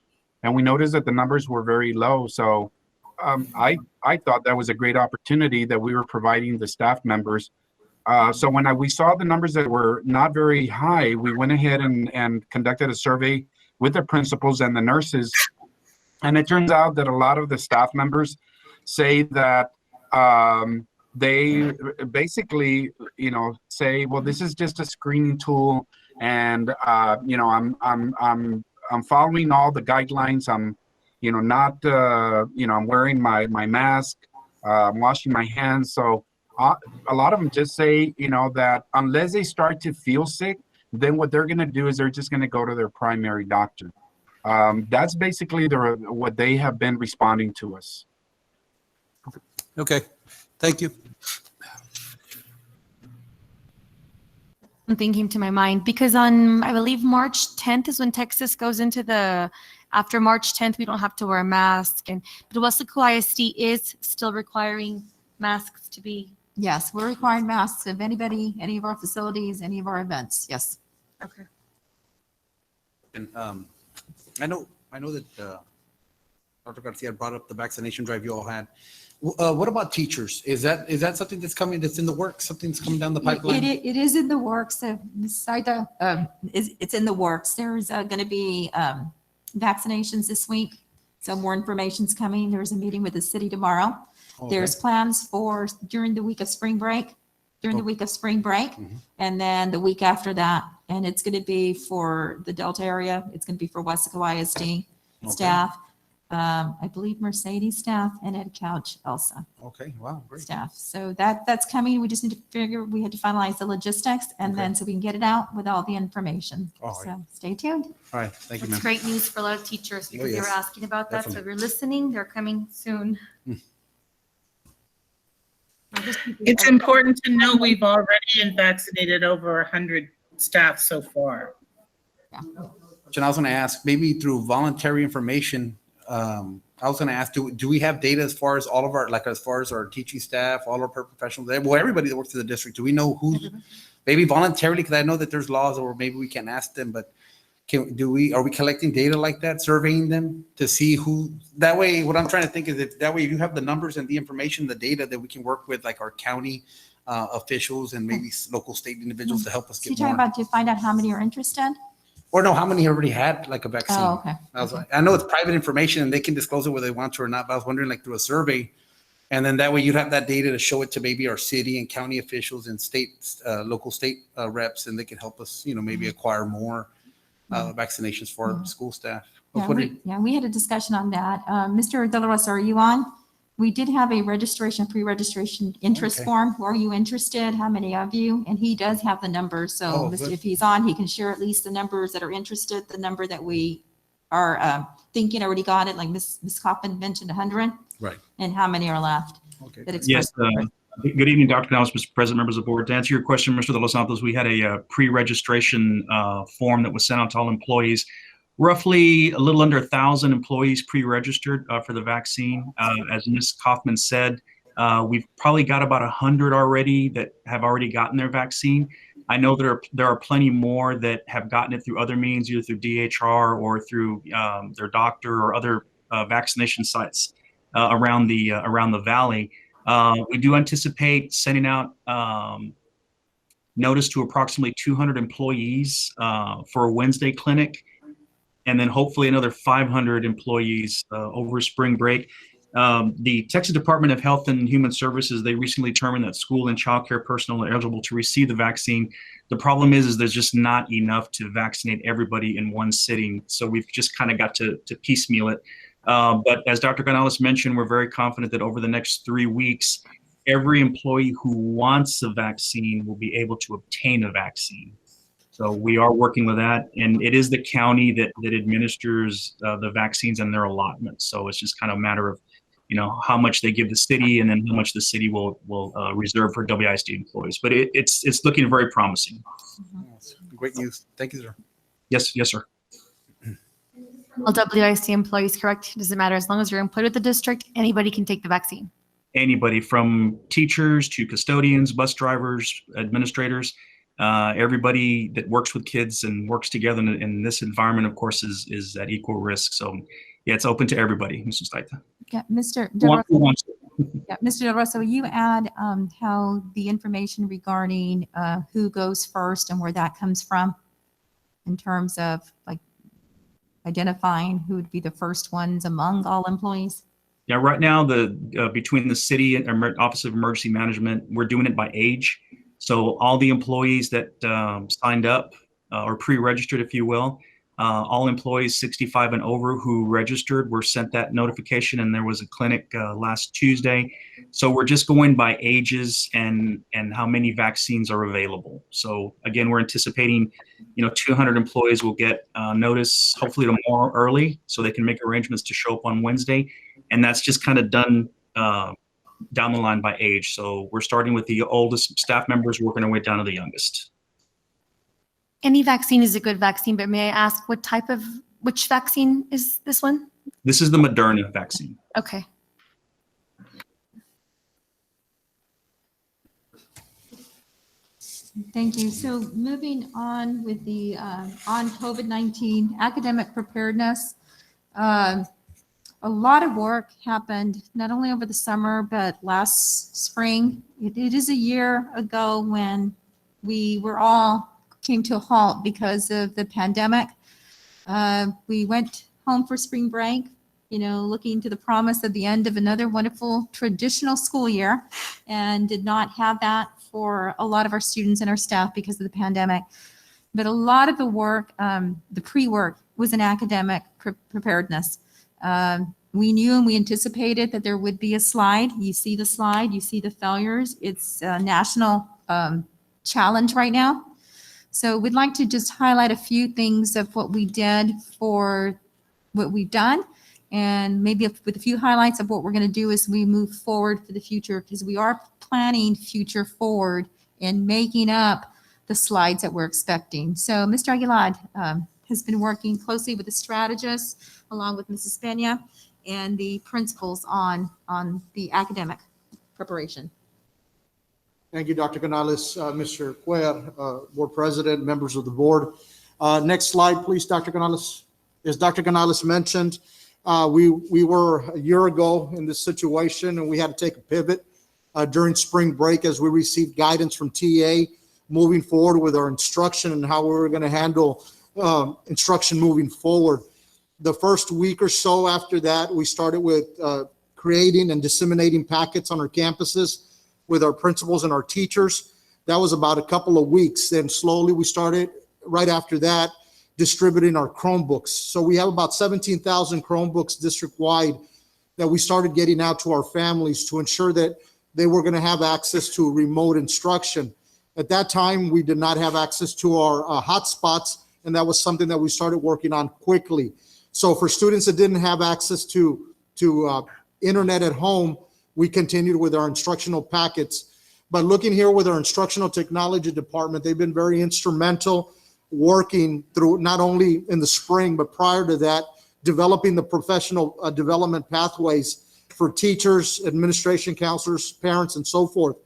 and we noticed that the numbers were very low. So I thought that was a great opportunity that we were providing the staff members. So when we saw the numbers that were not very high, we went ahead and conducted a survey with the principals and the nurses. And it turns out that a lot of the staff members say that they basically, say, well, this is just a screening tool. And, I'm following all the guidelines. I'm, not, I'm wearing my mask, I'm washing my hands. So a lot of them just say, that unless they start to feel sick, then what they're going to do is they're just going to go to their primary doctor. That's basically what they have been responding to us. Okay, thank you. I'm thinking to my mind because on, I believe March 10th is when Texas goes into after March 10th, we don't have to wear a mask. But Weslaco ISD is still requiring masks to be. Yes, we're requiring masks of anybody, any of our facilities, any of our events. Yes. Okay. And I know that Dr. Garcia brought up the vaccination drive you all had. What about teachers? Is that something that's coming, that's in the works, something that's coming down the pipeline? It is in the works. It's in the works. There's going to be vaccinations this week. So more information's coming. There's a meeting with the city tomorrow. Okay. There's plans for during the week of spring break, and then the week after that. And it's going to be for the Delta area. It's going to be for Weslaco ISD staff. I believe Mercedes staff and Ed Couch Elsa Okay, wow, great. staff. So that's coming. We just need to we had to finalize the logistics and then so we can get it out with all the information. All right. So stay tuned. All right, thank you, That's ma'am. great news for a lot of teachers because they were yes. asking about that. So Definitely. if you're listening, they're coming soon. It's important to know we've already vaccinated over 100 staff so far. And I was going to ask, maybe through voluntary information, I was going to ask, do we have data as far as all of our, like as far as our teaching staff, all our paraprofessionals, well, everybody that works in the district, do we know who's maybe voluntarily, because I know that there's laws or maybe we can ask them, but are we collecting data like that, surveying them to see who, that way, what I'm trying to think is that way you have the numbers and the information, the data that we can work with like our county officials and maybe local state individuals to help us So you're get talking more. about to find out how many are interested? Or no, how many already had like a vaccine? Oh, okay. I know it's private information and they can disclose it whether they want to or not, but I was wondering like through a survey. And then that way you'd have that data to show it to maybe our city and county officials and local state reps, and they can help us, maybe acquire more vaccinations for our school staff. We had a discussion on that. Mr. De La Rosa, are you on? We did have a pre-registration interest form. Are you interested? How many of you? And he does have the numbers. So if he's on, he can share at least the numbers that are interested, the number that we are thinking already got it, like Ms. Kaufman mentioned 100. Right. And how many are left? Okay. Yes. Good evening, Dr. Canales, Mr. President, members of the board. To answer your question, Mr. De Los Santos, we had a pre-registration form that was sent out to all employees. Roughly a little under 1,000 employees pre-registered for the vaccine. As Ms. Kaufman said, we've probably got about 100 already that have already gotten their vaccine. I know there are plenty more that have gotten it through other means, either through DHR or through their doctor or other vaccination sites around the valley. We do anticipate sending out notice to approximately 200 employees for a Wednesday clinic, and then hopefully another 500 employees over spring break. The Texas Department of Health and Human Services, they recently determined that school and child care personnel are eligible to receive the vaccine. The problem is there's just not enough to vaccinate everybody in one sitting. So we've just kind of got to piecemeal it. But as Dr. Canales mentioned, we're very confident that over the next 3 weeks, every employee who wants a vaccine will be able to obtain a vaccine. So we are working with that, and it is the county that administers the vaccines and their allotment. So it's just kind of a matter of, how much they give the city, and then how much the city will reserve for WISD employees. But it's looking very promising. Great news. Thank you, sir. Yes, sir. All WISD employees, correct? Doesn't matter, as long as you're employed with the district, anybody can take the vaccine. Anybody from teachers to custodians, bus drivers, administrators, everybody that works with kids and works together in this environment, of course, is at equal risk. So yeah, it's open to everybody, Mrs. Taita. Yeah, Mr. Who wants to? Yeah, Mr. Del Rosso, will you add how the information regarding who goes first and where that comes from in terms of like identifying who would be the first ones among all employees? Yeah, right now, between the city and Office of Emergency Management, we're doing it by age. So all the employees that signed up or pre-registered, if you will, all employees 65 and over who registered were sent that notification, and there was a clinic last Tuesday. So we're just going by ages and how many vaccines are available. So again, we're anticipating, 200 employees will get notice hopefully tomorrow early, so they can make arrangements to show up on Wednesday. And that's just kind of done down the line by age. So we're starting with the oldest staff members, working our way down to the youngest. Any vaccine is a good vaccine, but may I ask which vaccine is this one? This is the Moderna vaccine. Okay. Thank you. So moving on with the on COVID-19 academic preparedness, a lot of work happened not only over the summer, but last spring. It is a year ago when we were all came to a halt because of the pandemic. We went home for spring break, looking to the promise of the end of another wonderful traditional school year, and did not have that for a lot of our students and our staff because of the pandemic. But a lot of the work, the pre-work, was in academic preparedness. We knew and we anticipated that there would be a slide. You see the slide, you see the failures. It's a national challenge right now. So we'd like to just highlight a few things of what we did for what we've done, and maybe with a few highlights of what we're going to do as we move forward for the future, because we are planning future forward and making up the slides that we're expecting. So Mr. Aguilar has been working closely with the strategists along with Mrs. Peña and the principals on the academic preparation. Thank you, Dr. Canales, Mr. Cuellar, board president, members of the board. Next slide, please, Dr. Canales. As Dr. Canales mentioned, we were a year ago in this situation, and we had to take a pivot during spring break as we received guidance from TA moving forward with our instruction and how we were going to handle instruction moving forward. The first week or so after that, we started with creating and disseminating packets on our campuses with our principals and our teachers. That was about a couple of weeks. Then slowly we started, right after that, distributing our Chromebooks. So we have about 17,000 Chromebooks district-wide that we started getting out to our families to ensure that they were going to have access to remote instruction. At that time, we did not have access to our hotspots, and that was something that we started working on quickly. So for students that didn't have access to internet at home, we continued with our instructional packets. But looking here with our instructional technology department, they've been very instrumental working through, not only in the spring, but prior to that, developing the professional development pathways for teachers, administration counselors, parents, and so forth.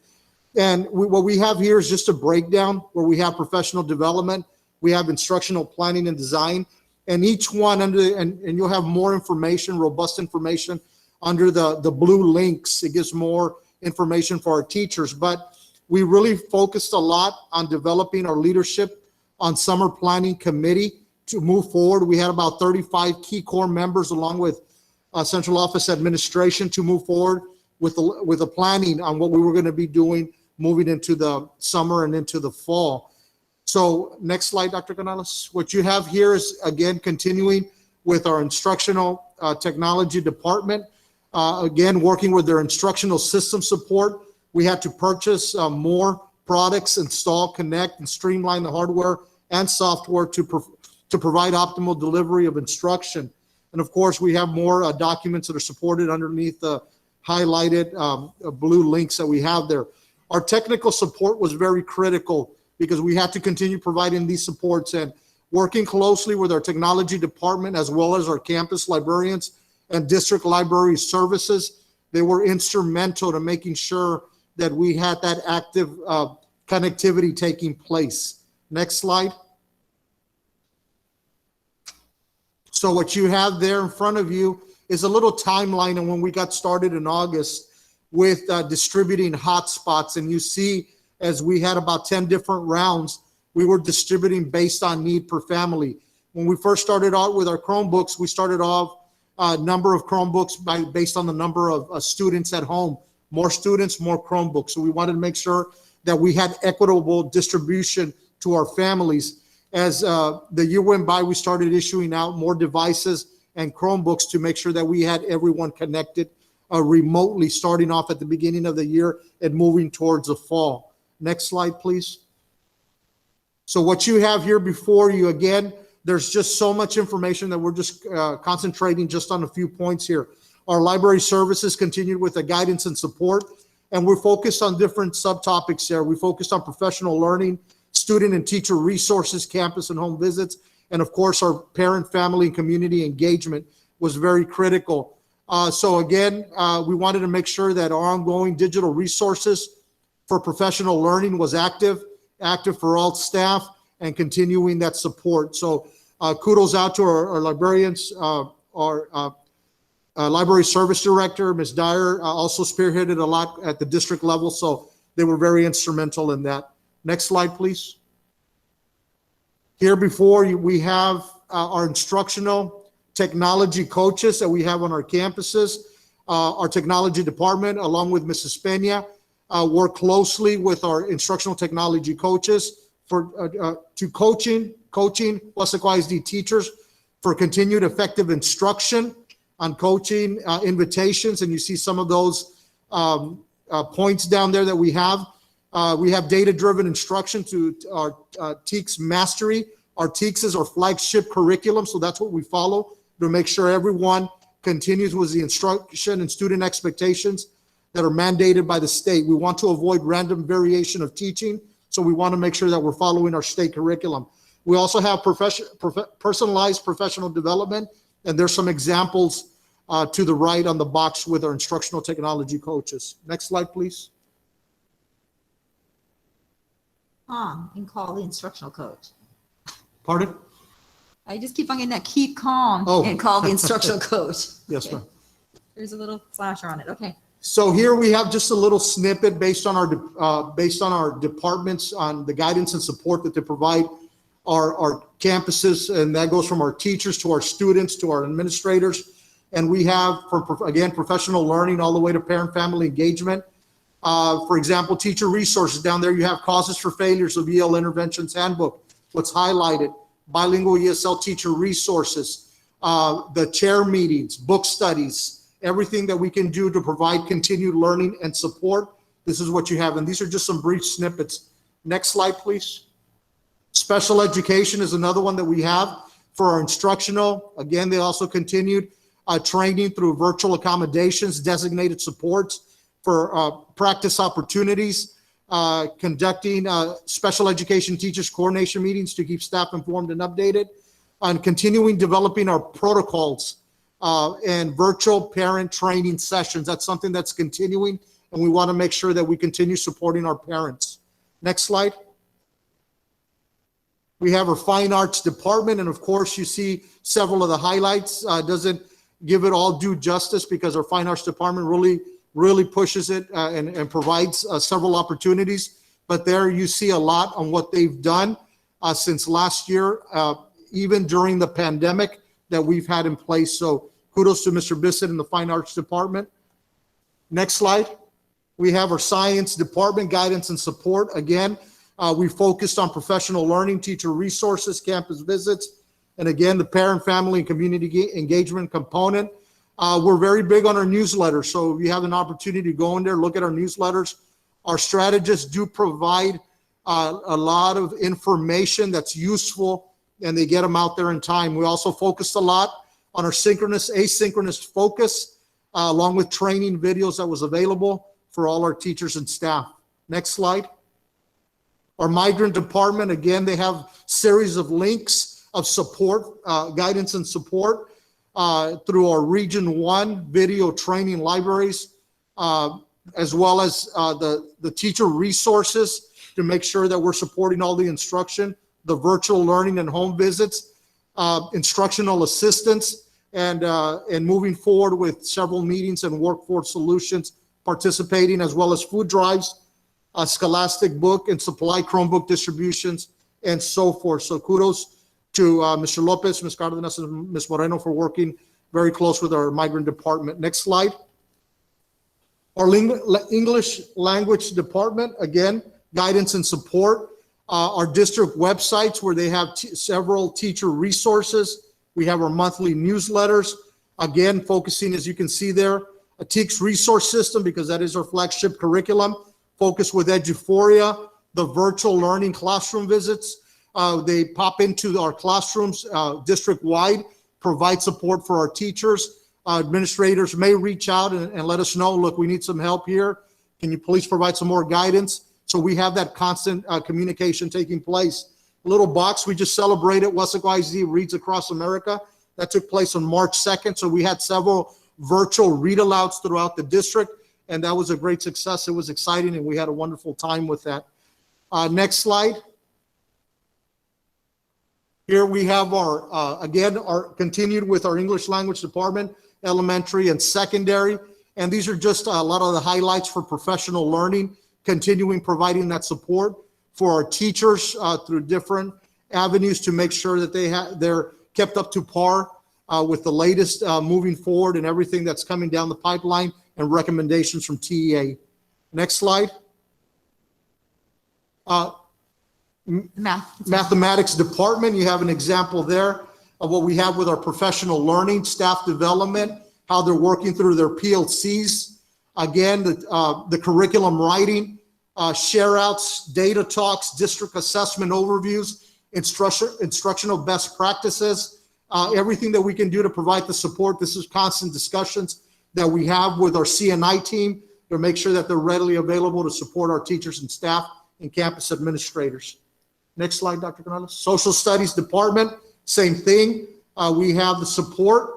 And what we have here is just a breakdown where we have professional development, we have instructional planning and design, and each one and you'll have more information, robust information under the blue links. It gives more information for our teachers, but we really focused a lot on developing our leadership on summer planning committee to move forward. We had about 35 key core members along with central office administration to move forward with the planning on what we were going to be doing moving into the summer and into the fall. So next slide, Dr. Canales. What you have here is, again, continuing with our instructional technology department. Again, working with their instructional system support. We had to purchase more products, install, connect, and streamline the hardware and software to provide optimal delivery of instruction. And of course, we have more documents that are supported underneath the highlighted blue links that we have there. Our technical support was very critical because we had to continue providing these supports, and working closely with our technology department as well as our campus librarians and district library services. They were instrumental to making sure that we had that active connectivity taking place. Next slide. So what you have there in front of you is a little timeline on when we got started in August with distributing hotspots. And you see, as we had about 10 different rounds, we were distributing based on need per family. When we first started out with our Chromebooks, we started off number of Chromebooks based on the number of students at home. More students, more Chromebooks. So we wanted to make sure that we had equitable distribution to our families. As the year went by, we started issuing out more devices and Chromebooks to make sure that we had everyone connected remotely, starting off at the beginning of the year and moving towards the fall. Next slide, please. So what you have here before you, again, there's just so much information that we're just concentrating just on a few points here. Our library services continued with the guidance and support, and we're focused on different subtopics there. We focused on professional learning, student and teacher resources, campus and home visits, and of course, our parent, family, and community engagement was very critical. So again, we wanted to make sure that our ongoing digital resources for professional learning was active for all staff, and continuing that support. So kudos out to our librarians, our library service director, Ms. Dyer, also spearheaded a lot at the district level, so they were very instrumental in that. Next slide, please. Here before you, we have our instructional technology coaches that we have on our campuses. Our technology department, along with Mrs. Peña, work closely with our instructional technology coaches to coaching Weslaco ISD teachers for continued effective instruction on coaching invitations. And you see some of those points down there that we have. We have data-driven instruction to our TEKS mastery. Our TEKS is our flagship curriculum, so that's what we follow to make sure everyone continues with the instruction and student expectations that are mandated by the state. We want to avoid random variation of teaching, so we want to make sure that we're following our state curriculum. We also have personalized professional development, and there's some examples to the right on the box with our instructional technology coaches. Next slide, please. And call the instructional coach. Pardon? I just keep on getting that keep calm and call the instructional coach. Yes, ma'am. There's a little flasher on it. Okay. So here we have just a little snippet based on our departments, on the guidance and support that they provide our campuses, and that goes from our teachers to our students to our administrators. And we have, again, professional learning all the way to parent-family engagement. For example, teacher resources down there, you have causes for failures of EL Interventions Handbook. What's highlighted, bilingual ESL teacher resources, the chair meetings, book studies, everything that we can do to provide continued learning and support. This is what you have. And these are just some brief snippets. Next slide, please. Special education is another one that we have for our instructional. Again, they also continued training through virtual accommodations, designated supports for practice opportunities, conducting special education teachers coordination meetings to keep staff informed and updated, and continuing developing our protocols and virtual parent training sessions. That's something that's continuing, and we want to make sure that we continue supporting our parents. Next slide. We have our fine arts department, and of course you see several of the highlights. Doesn't give it all due justice because our fine arts department really pushes it and provides several opportunities. But there you see a lot on what they've done since last year, even during the pandemic that we've had in place. So kudos to Mr. Bissett and the fine arts department. Next slide. We have our science department guidance and support. Again, we focused on professional learning, teacher resources, campus visits, and again, the parent, family, and community engagement component. We're very big on our newsletter. So if you have an opportunity to go in there, look at our newsletters. Our strategists do provide a lot of information that's useful, and they get them out there in time. We also focused a lot on our synchronous, asynchronous focus, along with training videos that was available for all our teachers and staff. Next slide. Our migrant department, again, they have series of links of support, guidance and support through our Region 1 video training libraries, as well as the teacher resources to make sure that we're supporting all the instruction, the virtual learning and home visits, instructional assistance, and moving forward with several meetings and workforce solutions participating, as well as food drives, scholastic book and supply Chromebook distributions, and so forth. So kudos to Mr. Lopez, Ms. Cardenas, and Ms. Moreno for working very close with our migrant department. Next slide. Our English language department, again, guidance and support. Our district websites where they have several teacher resources. We have our monthly newsletters, again, focusing, as you can see there, a TEACS resource system, because that is our flagship curriculum, focused with Eduphoria, the virtual learning classroom visits. They pop into our classrooms district-wide, provide support for our teachers. Administrators may reach out and let us know, look, we need some help here. Can you please provide some more guidance? So we have that constant communication taking place. A little box, we just celebrated Weslaco ISD Reads Across America. That took place on March 2nd. So we had several virtual read-alouds throughout the district, and that was a great success. It was exciting, and we had a wonderful time with that. Next slide. Here we have our, again, our continued with our English language department, elementary and secondary. And these are just a lot of the highlights for professional learning, continuing providing that support for our teachers through different avenues to make sure that they're kept up to par with the latest moving forward and everything that's coming down the pipeline and recommendations from TEA. Next slide. Mathematics department, you have an example there of what we have with our professional learning, staff development, how they're working through their PLCs. Again, the curriculum writing, share outs, data talks, district assessment overviews, instructional best practices, everything that we can do to provide the support. This is constant discussions that we have with our CNI team to make sure that they're readily available to support our teachers and staff and campus administrators. Next slide, Dr. Canales. Social studies department, same thing. We have the support,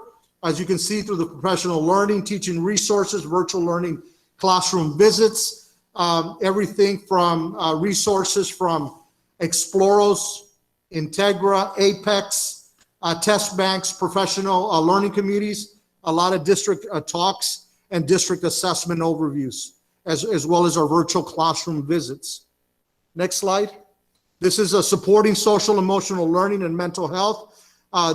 as you can see, through the professional learning, teaching resources, virtual learning, classroom visits, everything from resources from Exploros, Integra, Apex, test banks, professional learning communities, a lot of district talks and district assessment overviews, as well as our virtual classroom visits. Next slide. This is supporting social emotional learning and mental health.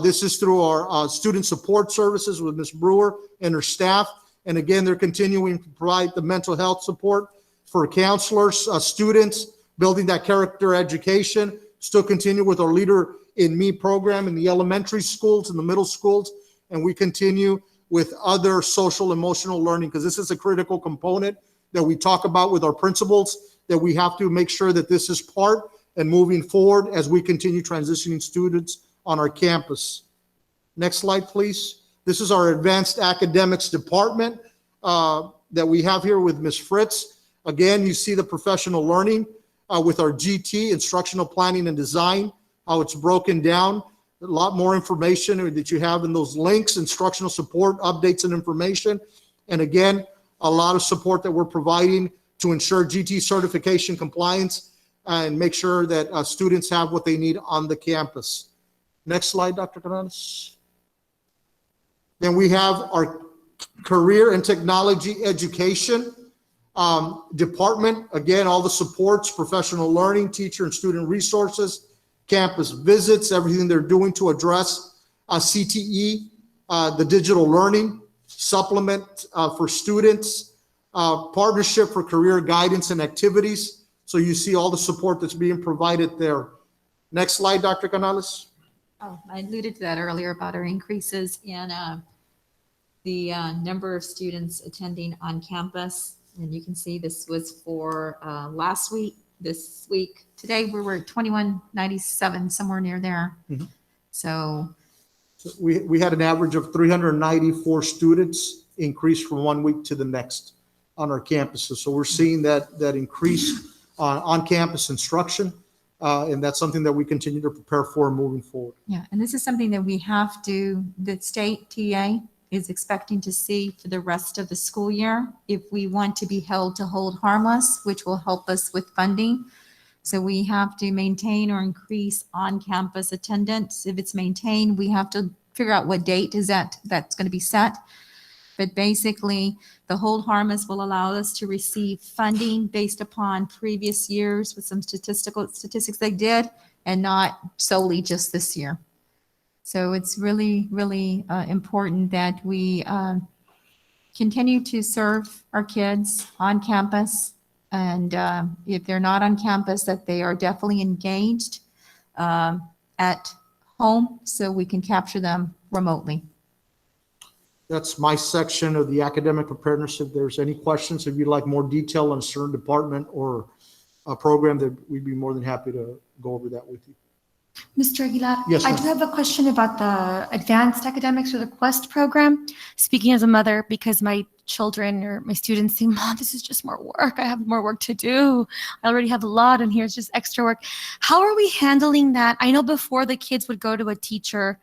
This is through our student support services with Ms. Brewer and her staff. And again, they're continuing to provide the mental health support for counselors, students, building that character education. Still continue with our Leader in Me program in the elementary schools and the middle schools. And we continue with other social emotional learning, because this is a critical component that we talk about with our principals, that we have to make sure that this is part and moving forward as we continue transitioning students on our campus. Next slide, please. This is our advanced academics department that we have here with Ms. Fritz. Again, you see the professional learning with our GT, instructional planning and design, how it's broken down. A lot more information that you have in those links, instructional support, updates and information. And again, a lot of support that we're providing to ensure GT certification compliance and make sure that students have what they need on the campus. Next slide, Dr. Canales. Then we have our career and technology education department. Again, all the supports, professional learning, teacher and student resources, campus visits, everything they're doing to address CTE, the digital learning, supplement for students, partnership for career guidance and activities. So you see all the support that's being provided there. Next slide, Dr. Canales. Oh, I alluded to that earlier about our increases in the number of students attending on campus. And you can see this was for last week, this week. Today we were at 2197, somewhere near there. Mhm. So So we had an average of 394 students increase from one week to the next on our campuses. So we're seeing that increase on-campus instruction, and that's something that we continue to prepare for moving forward. yeah, and this is something that we have to, the state TA is expecting to see for the rest of the school year if we want to be held to hold harmless, which will help us with funding. So we have to maintain or increase on-campus attendance. If it's maintained, we have to figure out what date is that's going to be set. But basically, the hold harmless will allow us to receive funding based upon previous years with some statistics they did, and not solely just this year. So it's really, really important that we continue to serve our kids on campus. And if they're not on campus, that they are definitely engaged at home so we can capture them remotely. That's my section of the academic preparedness. If there's any questions, if you'd like more detail on a certain department or a program, that we'd be more than happy to go over that with you. Mr. Aguilar, Yes, I ma'am. do have a question about the advanced academics or the Quest program. Speaking as a mother, because my children or my students say, Mom, this is just more work. I have more work to do. I already have a lot, and here's just extra work. How are we handling that? I know before the kids would go to a teacher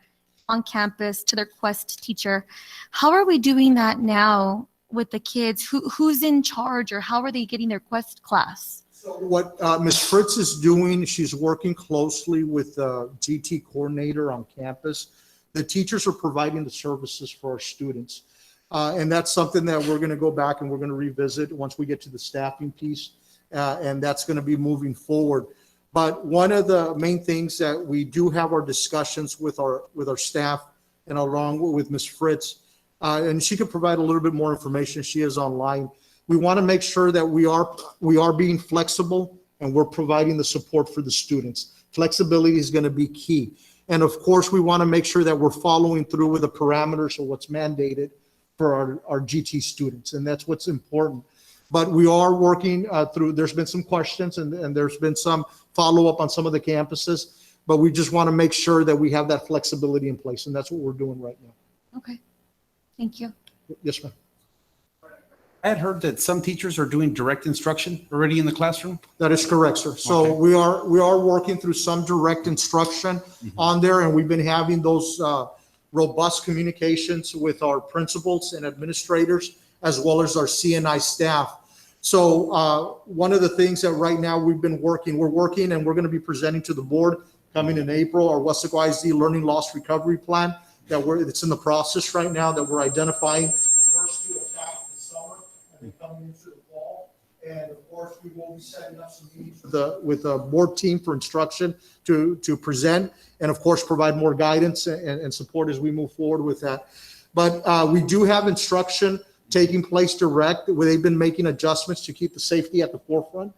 on campus, to their Quest teacher. How are we doing that now with the kids? Who's in charge, or how are they getting their Quest class? So what Ms. Fritz is doing, she's working closely with the GT coordinator on campus. The teachers are providing the services for our students. And that's something that we're going to go back and we're going to revisit once we get to the staffing piece. And that's going to be moving forward. But one of the main things that we do have our discussions with our staff and along with Ms. Fritz, and she could provide a little bit more information. She is online. We want to make sure that we are being flexible and we're providing the support for the students. Flexibility is going to be key. And of course, we want to make sure that we're following through with the parameters of what's mandated for our GT students. And that's what's important. But we are working through, there's been some questions and there's been some follow-up on some of the campuses, but we just want to make sure that we have that flexibility in place. And that's what we're doing right now. Okay, thank you. Yes, ma'am. I had heard that some teachers are doing direct instruction already in the classroom. That is correct, sir. So Okay. we are working through some direct instruction on there, and we've been having those robust communications with our principals and administrators, as well as our CNI staff. So one of the things that right now we're working, and we're going to be presenting to the board coming in April, our Weslaco ISD Learning Loss Recovery Plan it's in the process right now that we're identifying first to attack the summer and then coming into the fall. And of course, we will be setting up some meetings with the board team for instruction to present, and of course, provide more guidance and support as we move forward with that. But we do have instruction taking place direct, where they've been making adjustments to keep the safety at the forefront,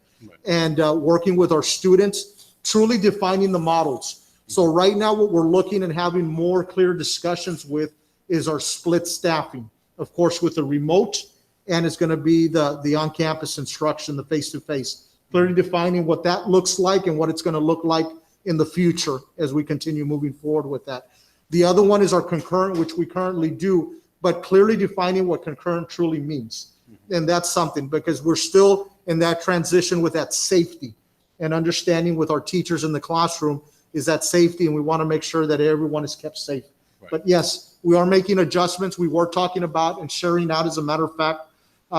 and working with our students, truly defining the models. So right now, what we're looking and having more clear discussions with is our split staffing, of course, with the remote, and it's going to be the on-campus instruction, the face-to-face, clearly defining what that looks like and what it's going to look like in the future as we continue moving forward with that. The other one is our concurrent, which we currently do, but clearly defining what concurrent truly means. And that's something, because we're still in that transition with that safety and understanding with our teachers in the classroom is that safety, and we want to make sure that everyone is kept safe. Right. But yes, we are making adjustments. We were talking about and sharing out, as a matter of fact,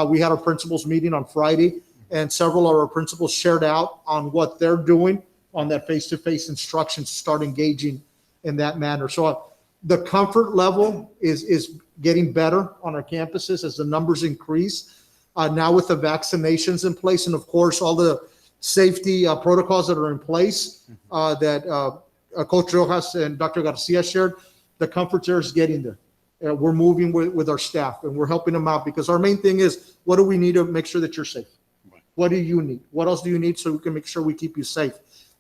we had our principals meeting on Friday, and several of our principals shared out on what they're doing on that face-to-face instruction to start engaging in that manner. So the comfort level is getting better on our campuses as the numbers increase. Now with the vaccinations in place, and of course, all the safety protocols that are in place that Coach Rojas and Dr. Garcia shared, the comfort there is getting there. We're moving with our staff, and we're helping them out, because our main thing is, what do we need to make sure that you're safe? Right. What do you need? What else do you need so we can make sure we keep you safe?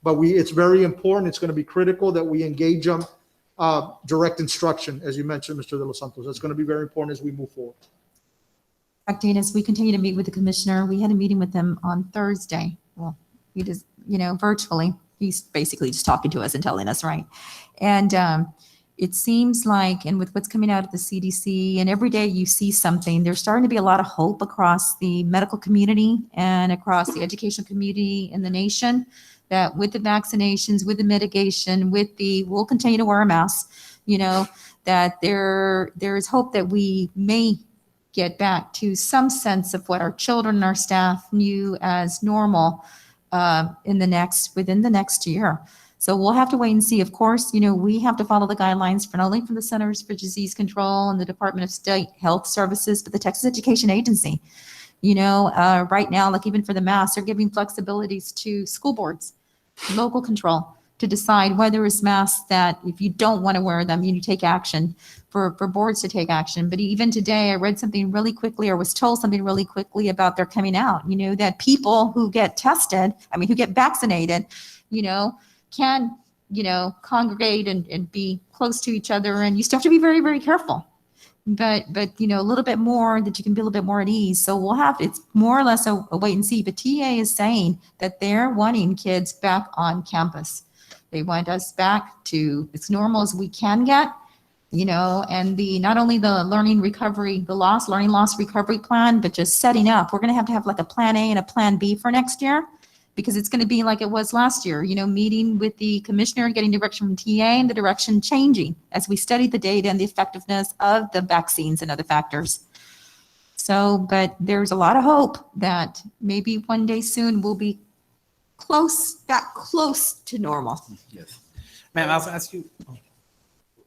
But it's very important. It's going to be critical that we engage them direct instruction, as you mentioned, Mr. De Los Santos. That's going to be very important as we move forward. As we continue to meet with the commissioner, we had a meeting with them on Thursday. Well, he just, virtually. He's basically just talking to us and telling us, right? And it seems like, and with what's coming out of the CDC, and every day you see something, there's starting to be a lot of hope across the medical community and across the educational community in the nation, that with the vaccinations, with the mitigation, we'll continue to wear a mask, that there is hope that we may get back to some sense of what our children and our staff knew as normal within the next year. So we'll have to wait and see. Of course, we have to follow the guidelines not only from the Centers for Disease Control and the Department of State Health Services, but the Texas Education Agency. Right now, like even for the masks, they're giving flexibilities to school boards, local control, to decide whether it's masks that if you don't want to wear them, you take action, for boards to take action. But even today, I read something really quickly, or was told something really quickly about their coming out, that people who get tested, who get vaccinated, can, congregate and be close to each other. And you still have to be very, very careful. But a little bit more, that you can be a little bit more at ease. So it's more or less a wait and see. But TA is saying that they're wanting kids back on campus. They want us back to as normal as we can get, and not only the learning loss recovery plan, but just setting up. We're going to have like a plan A and a plan B for next year, because it's going to be like it was last year, meeting with the commissioner, getting direction from TA, and the direction changing as we study the data and the effectiveness of the vaccines and other factors. So, but there's a lot of hope that maybe one day soon we'll be back close to normal. Yes. Ma'am, I'll ask you,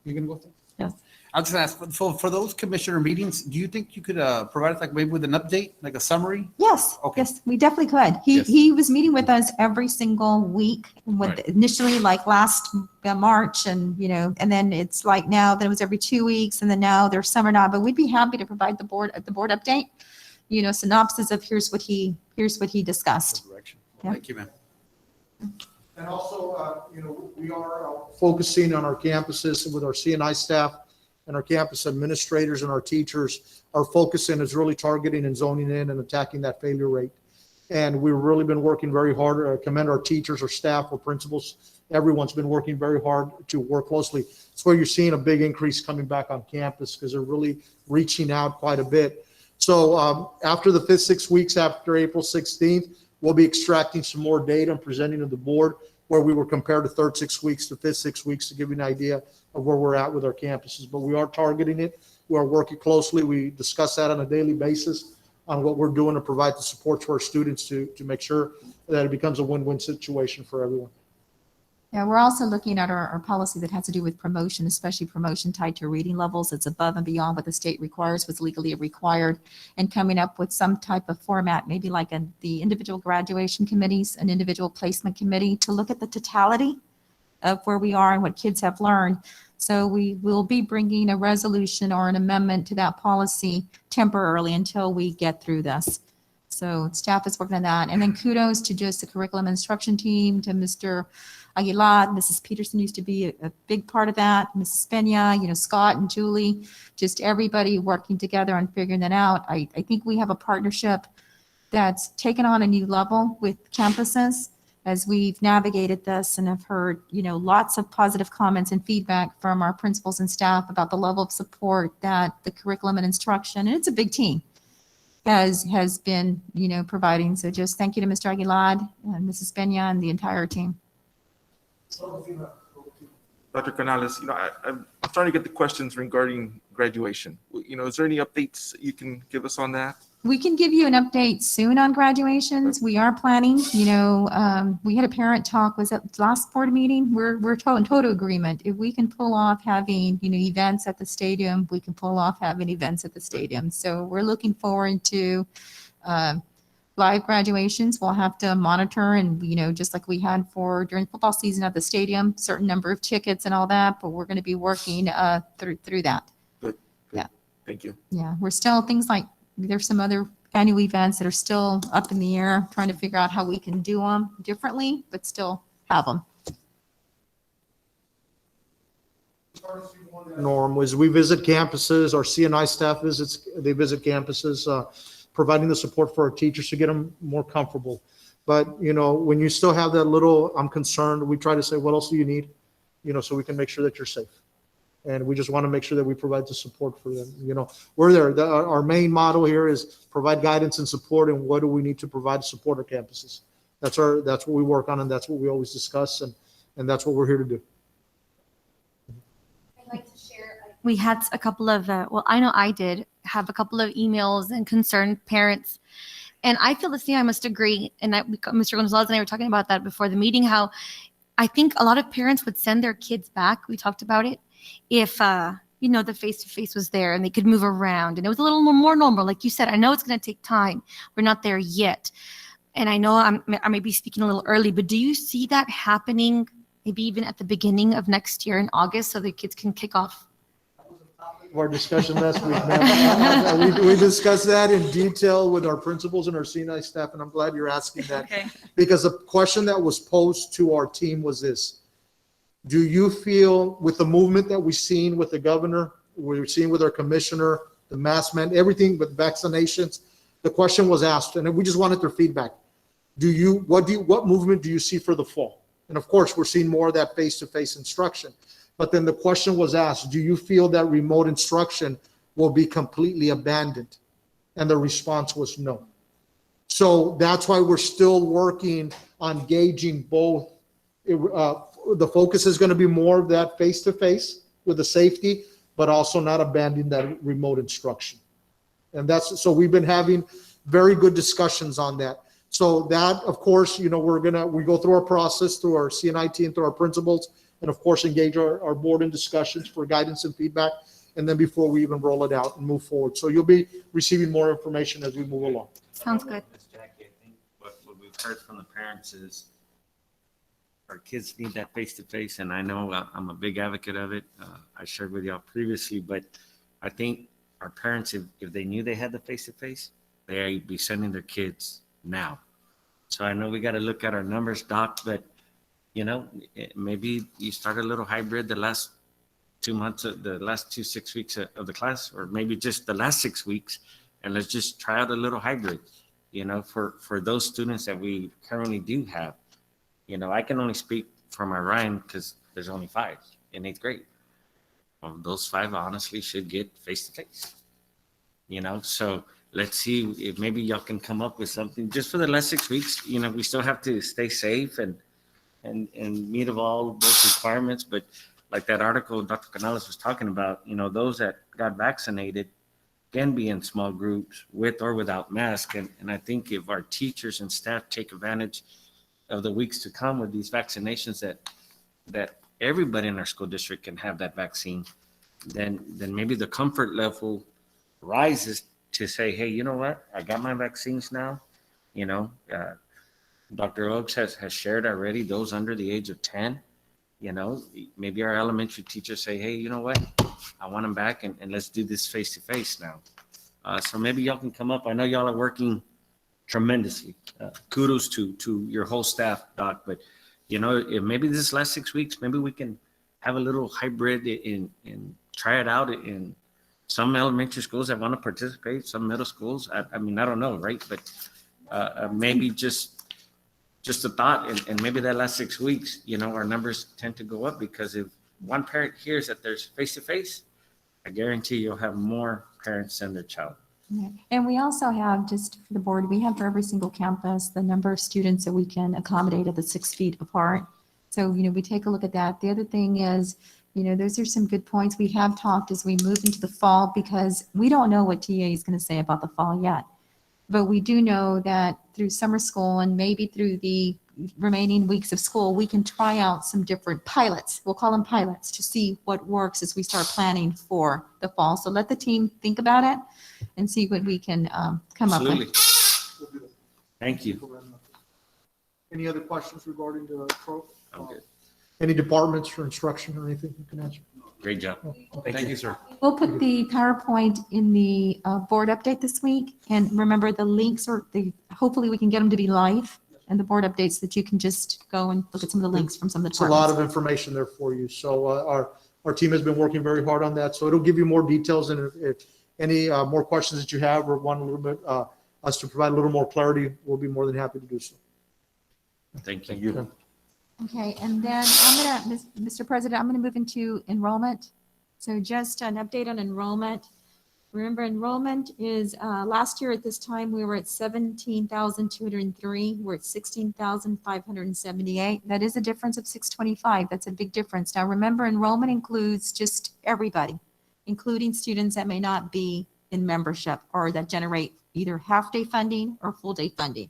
you can go through? Yes. I'll just ask, for those commissioner meetings, do you think you could provide us like maybe with an update, like a summary? Yes. Okay. Yes, we definitely could. Yes. He was meeting with us every single week, Right. Initially like last March, and and then it's like now that it was every 2 weeks, and then now there's summer now. But we'd be happy to provide the board update, synopsis of here's what he discussed. Direction. Yeah. Thank you, ma'am. And also, we are focusing on our campuses with our CNI staff and our campus administrators, and our teachers. Our focusing is really targeting and zoning in and attacking that failure rate. And we've really been working very hard. I commend our teachers, our staff, our principals. Everyone's been working very hard to work closely. It's where you're seeing a big increase coming back on campus, because they're really reaching out quite a bit. So after the 5th 6 weeks, after April 16th, we'll be extracting some more data and presenting to the board, where we were compared to 3rd 6 weeks to 5th 6 weeks, to give you an idea of where we're at with our campuses. But we are targeting it. We are working closely. We discuss that on a daily basis on what we're doing to provide the support to our students to make sure that it becomes a win-win situation for everyone. Yeah, we're also looking at our policy that has to do with promotion, especially promotion tied to reading levels. It's above and beyond what the state requires, what's legally required, and coming up with some type of format, maybe like the individual graduation committees, an individual placement committee, to look at the totality of where we are and what kids have learned. So we will be bringing a resolution or an amendment to that policy temporarily until we get through this. So staff is working on that. And then kudos to just the curriculum instruction team, to Mr. Aguilar. Mrs. Peterson used to be a big part of that. Mrs. Pena, Scott and Julie, just everybody working together on figuring that out. I think we have a partnership that's taken on a new level with campuses as we've navigated this, and have heard, lots of positive comments and feedback from our principals and staff about the level of support that the curriculum and instruction, and it's a big team, has been, providing. So just thank you to Mr. Aguilar and Mrs. Pena and the entire team. Dr. Canales, I'm starting to get the questions regarding graduation. Is there any updates you can give us on that? We can give you an update soon on graduations. We are planning, we had a parent talk, was that last board meeting? We're in total agreement. If we can pull off having, events at the stadium, we can pull off having events at the stadium. So we're looking forward to live graduations. We'll have to monitor, and, just like we had during football season at the stadium, certain number of tickets and all that, but we're going to be working through that. Good. Yeah. Thank you. Yeah, we're still, things like, there's some other annual events that are still up in the air, trying to figure out how we can do them differently, but still have them. Norm, as we visit campuses, our CNI staff visit campuses, providing the support for our teachers to get them more comfortable. But, when you still have that little, I'm concerned, we try to say, what else do you need? So we can make sure that you're safe. And we just want to make sure that we provide the support for them. We're there. Our main motto here is provide guidance and support. And what do we need to provide to support our campuses? That's what we work on, and that's what we always discuss, and that's what we're here to do. I'd like to share. We had a couple of, I know I did have a couple of emails and concerned parents. And I feel the same. I must agree. And Mr. Gonzalez and I were talking about that before the meeting, how I think a lot of parents would send their kids back. We talked about it. If, the face-to-face was there and they could move around and it was a little more normal. Like you said, I know it's going to take time. We're not there yet. And I know I may be speaking a little early, but do you see that happening maybe even at the beginning of next year in August so the kids can kick off? Our discussion last week, ma'am. We discussed that in detail with our principals and our CNI staff, and I'm glad you're asking that. Okay. Because the question that was posed to our team was this: do you feel, with the movement that we've seen with the governor, we've seen with our commissioner, the mask man, everything with vaccinations, the question was asked, and we just wanted their feedback. What movement do you see for the fall? And of course, we're seeing more of that face-to-face instruction. But then the question was asked, do you feel that remote instruction will be completely abandoned? And the response was no. So that's why we're still working on gauging both. The focus is going to be more of that face-to-face with the safety, but also not abandoning that remote instruction. And so we've been having very good discussions on that. So that, of course, we go through our process, through our CNI team, through our principals, and of course, engage our board in discussions for guidance and feedback, and then before we even roll it out and move forward. So you'll be receiving more information as we move along. Sounds good. Ms. Jackie, I think what we've heard from the parents is our kids need that face-to-face, and I know I'm a big advocate of it. I shared with y'all previously, but I think our parents, if they knew they had the face-to-face, they'd be sending their kids now. So I know we got to look at our numbers, Doc, but maybe you start a little hybrid the last 2 months, the last 6 weeks of the class, or maybe just the last 6 weeks, and let's just try out a little hybrid, for those students that we currently do have. I can only speak for my Ryan because there's only 5 in 8th grade. Well, those 5 honestly should get face-to-face, so let's see if maybe y'all can come up with something just for the last 6 weeks. We still have to stay safe and meet of all those requirements. But like that article Dr. Canales was talking about, those that got vaccinated can be in small groups with or without mask. And I think if our teachers and staff take advantage of the weeks to come with these vaccinations, that everybody in our school district can have that vaccine, then maybe the comfort level rises to say, hey, you know what? I got my vaccines now. Dr. Oaks has shared already those under the age of 10. Maybe our elementary teachers say, hey, you know what? I want them back, and let's do this face-to-face now. So maybe y'all can come up. I know y'all are working tremendously. Kudos to your whole staff, Doc. But, if maybe this last 6 weeks, maybe we can have a little hybrid and try it out in some elementary schools that want to participate, some middle schools. I mean, I don't know, right? But maybe just a thought, and maybe that last 6 weeks, our numbers tend to go up, because if one parent hears that there's face-to-face, I guarantee you'll have more parents send their child. Yeah. And we also have, just for the board, we have for every single campus the number of students that we can accommodate at the 6 feet apart. So, we take a look at that. The other thing is, those are some good points. We have talked as we move into the fall, because we don't know what TA is going to say about the fall yet. But we do know that through summer school and maybe through the remaining weeks of school, we can try out some different pilots. We'll call them pilots, to see what works as we start planning for the fall. So let the team think about it and see what we can come up with. Thank you. Any other questions regarding the pro? I'm good. Any departments for instruction or anything you can answer? Great job. Thank you, sir. We'll put the PowerPoint in the board update this week. And remember, the links hopefully we can get them to be live, and the board updates, that you can just go and look at some of the links from some of the It's a departments. lot of information there for you. So our team has been working very hard on that. So it'll give you more details, and if any more questions that you have or want a little bit us to provide a little more clarity, we'll be more than happy to do so. Thank you. Thank you. Okay, and then Mr. President, I'm gonna move into enrollment. So just an update on enrollment. Remember, enrollment is, last year at this time, we were at 17,203. We're at 16,578. That is a difference of 625. That's a big difference. Now, remember, enrollment includes just everybody, including students that may not be in membership or that generate either half-day funding or full-day funding.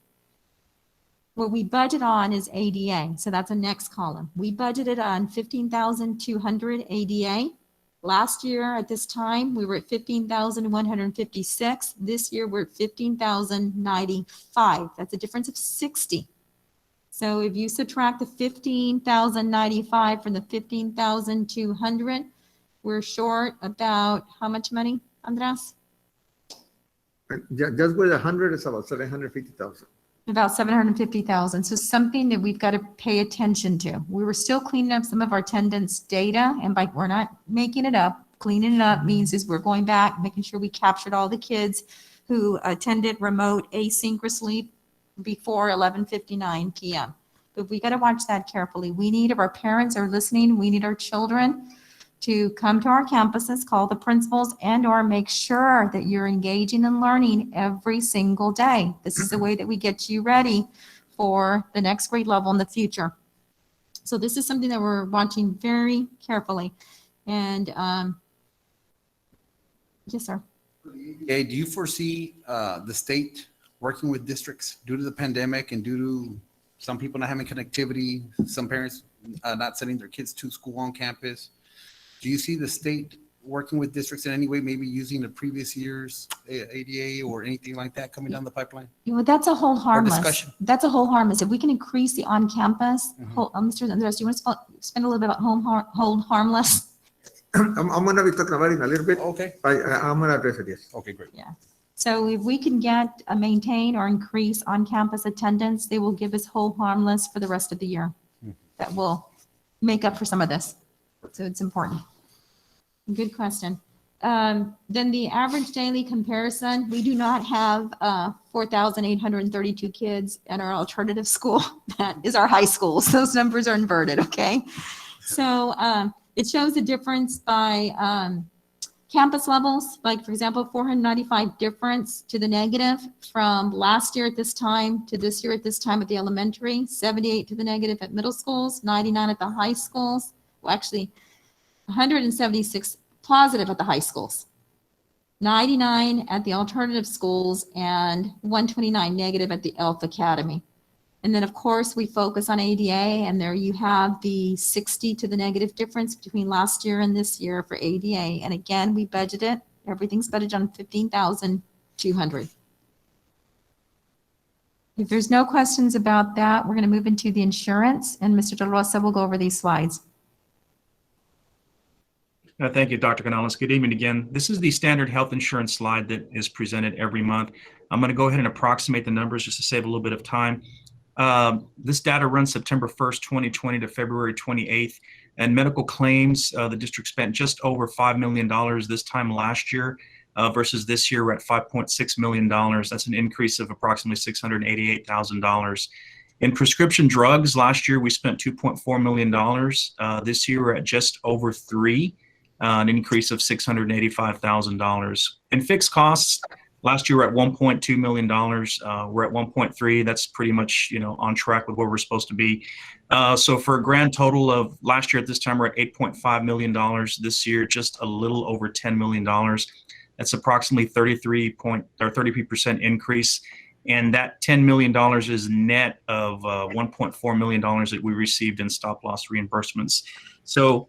What we budget on is ADA, so that's the next column. We budgeted on 15,200 ADA. Last year at this time, we were at 15,156. This year, we're at 15,095. That's a difference of 60. So if you subtract the 15,095 from the 15,200, we're short about how much money, Andres? Just with 100, it's about 750,000. About 750,000. So something that we've got to pay attention to. We were still cleaning up some of our attendance data, and by we're not making it up. Cleaning it up means is we're going back, making sure we captured all the kids who attended remote asynchronously before 11:59 p.m. But we got to watch that carefully. We need, if our parents are listening, we need our children to come to our campuses, call the principals, and or make sure that you're engaging and learning every single day. This is the way that we get you ready for the next grade level in the future. So this is something that we're watching very carefully. And yes, sir. Yeah, do you foresee the state working with districts due to the pandemic and due to some people not having connectivity, some parents not sending their kids to school on campus? Do you see the state working with districts in any way, maybe using the previous year's ADA or anything like that coming down the pipeline? Well, that's a whole harmless. discussion. That's a whole harmless. If we can increase the on-campus, Mr. Andres, do you want to spend a little bit about hold harmless? I'm going to be talking about it in a little bit. Okay. I'm going to address it, yes. Okay, great. Yeah. So if we can get maintain or increase on-campus attendance, they will give us whole harmless for the rest of the year. That will make up for some of this. So it's important. Good question. Then the average daily comparison, we do not have 4,832 kids at our alternative school. That is our high schools. Those numbers are inverted, okay? So it shows the difference by campus levels, like for example, 495 difference to the negative from last year at this time to this year at this time at the elementary, 78 to the negative at middle schools, 99 at the high schools. Well, actually, 176 positive at the high schools, 99 at the alternative schools, and 129 negative at the ELF Academy. And then, of course, we focus on ADA, and there you have the 60 to the negative difference between last year and this year for ADA. And again, we budgeted, everything's budgeted on 15,200. If there's no questions about that, we're going to move into the insurance, and Mr. De La Rosa will go over these slides. Thank you, Dr. Canales. Good evening again. This is the standard health insurance slide that is presented every month. I'm going to go ahead and approximate the numbers just to save a little bit of time. This data runs September 1st, 2020 to February 28th. And medical claims, the district spent just over $5 million this time last year versus this year we're at $5.6 million. That's an increase of approximately $688,000. In prescription drugs, last year we spent $2.4 million. This year we're at just over $3 an increase of $685,000. In fixed costs, last year we're at $1.2 million. We're at 1.3. That's pretty much, on track with where we're supposed to be. So for a grand total of last year at this time, we're at $8.5 million. This year, just a little over $10 million. That's approximately 33% increase. And that $10 million is net of $1.4 million that we received in stop loss reimbursements. So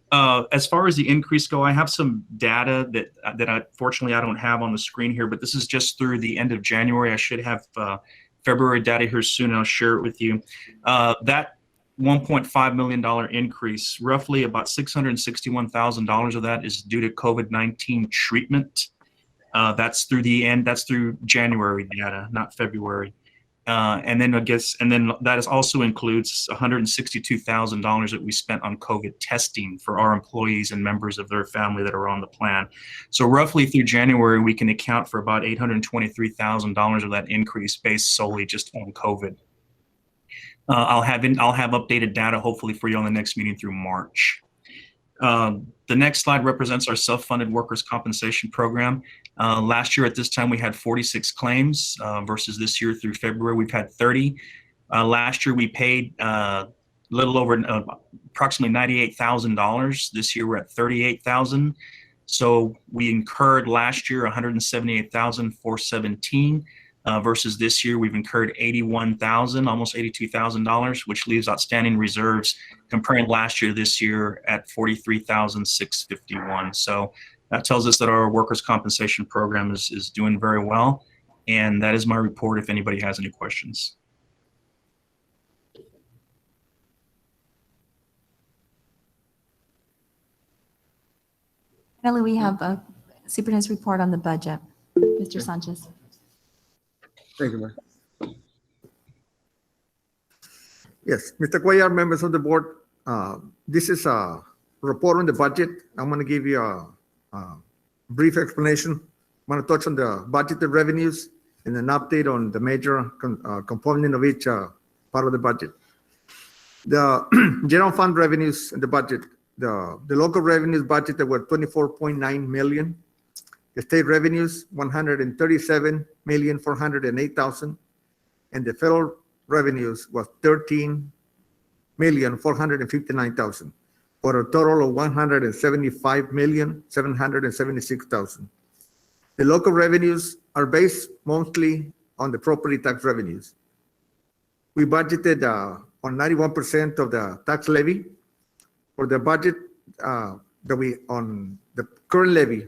as far as the increase go, I have some data that fortunately I don't have on the screen here, but this is just through the end of January. I should have February data here soon, and I'll share it with you. That $1.5 million increase, roughly about $661,000 of that is due to COVID-19 treatment. That's through January data, not February. And then that also includes $162,000 that we spent on COVID testing for our employees and members of their family that are on the plan. So roughly through January, we can account for about $823,000 of that increase based solely just on COVID. I'll have updated data hopefully for you on the next meeting through March. The next slide represents our self-funded workers' compensation program. Last year at this time, we had 46 claims versus this year through February, we've had 30. Last year, we paid little over approximately $98,000. This year, we're at $38,000. So we incurred last year $178,417 versus this year we've incurred $81,000, almost $82,000, which leaves outstanding reserves comparing last year this year at $43,651. So that tells us that our workers' compensation program is doing very well. And that is my report if anybody has any questions. Finally, we have a superintendent's report on the budget. Mr. Sanchez. Thank you, Mayor. Yes, Mr. Cuellar, members of the board, this is a report on the budget. I'm going to give you a brief explanation. I'm going to touch on the budgeted revenues and an update on the major component of each part of the budget. The general fund revenues in the budget, the local revenues budgeted were $24.9 million. The state revenues, $137,408,000, and the federal revenues was $13,459,000, for a total of $175,776,000. The local revenues are based mostly on the property tax revenues. We budgeted on 91% of the tax levy. For the budget on the current levy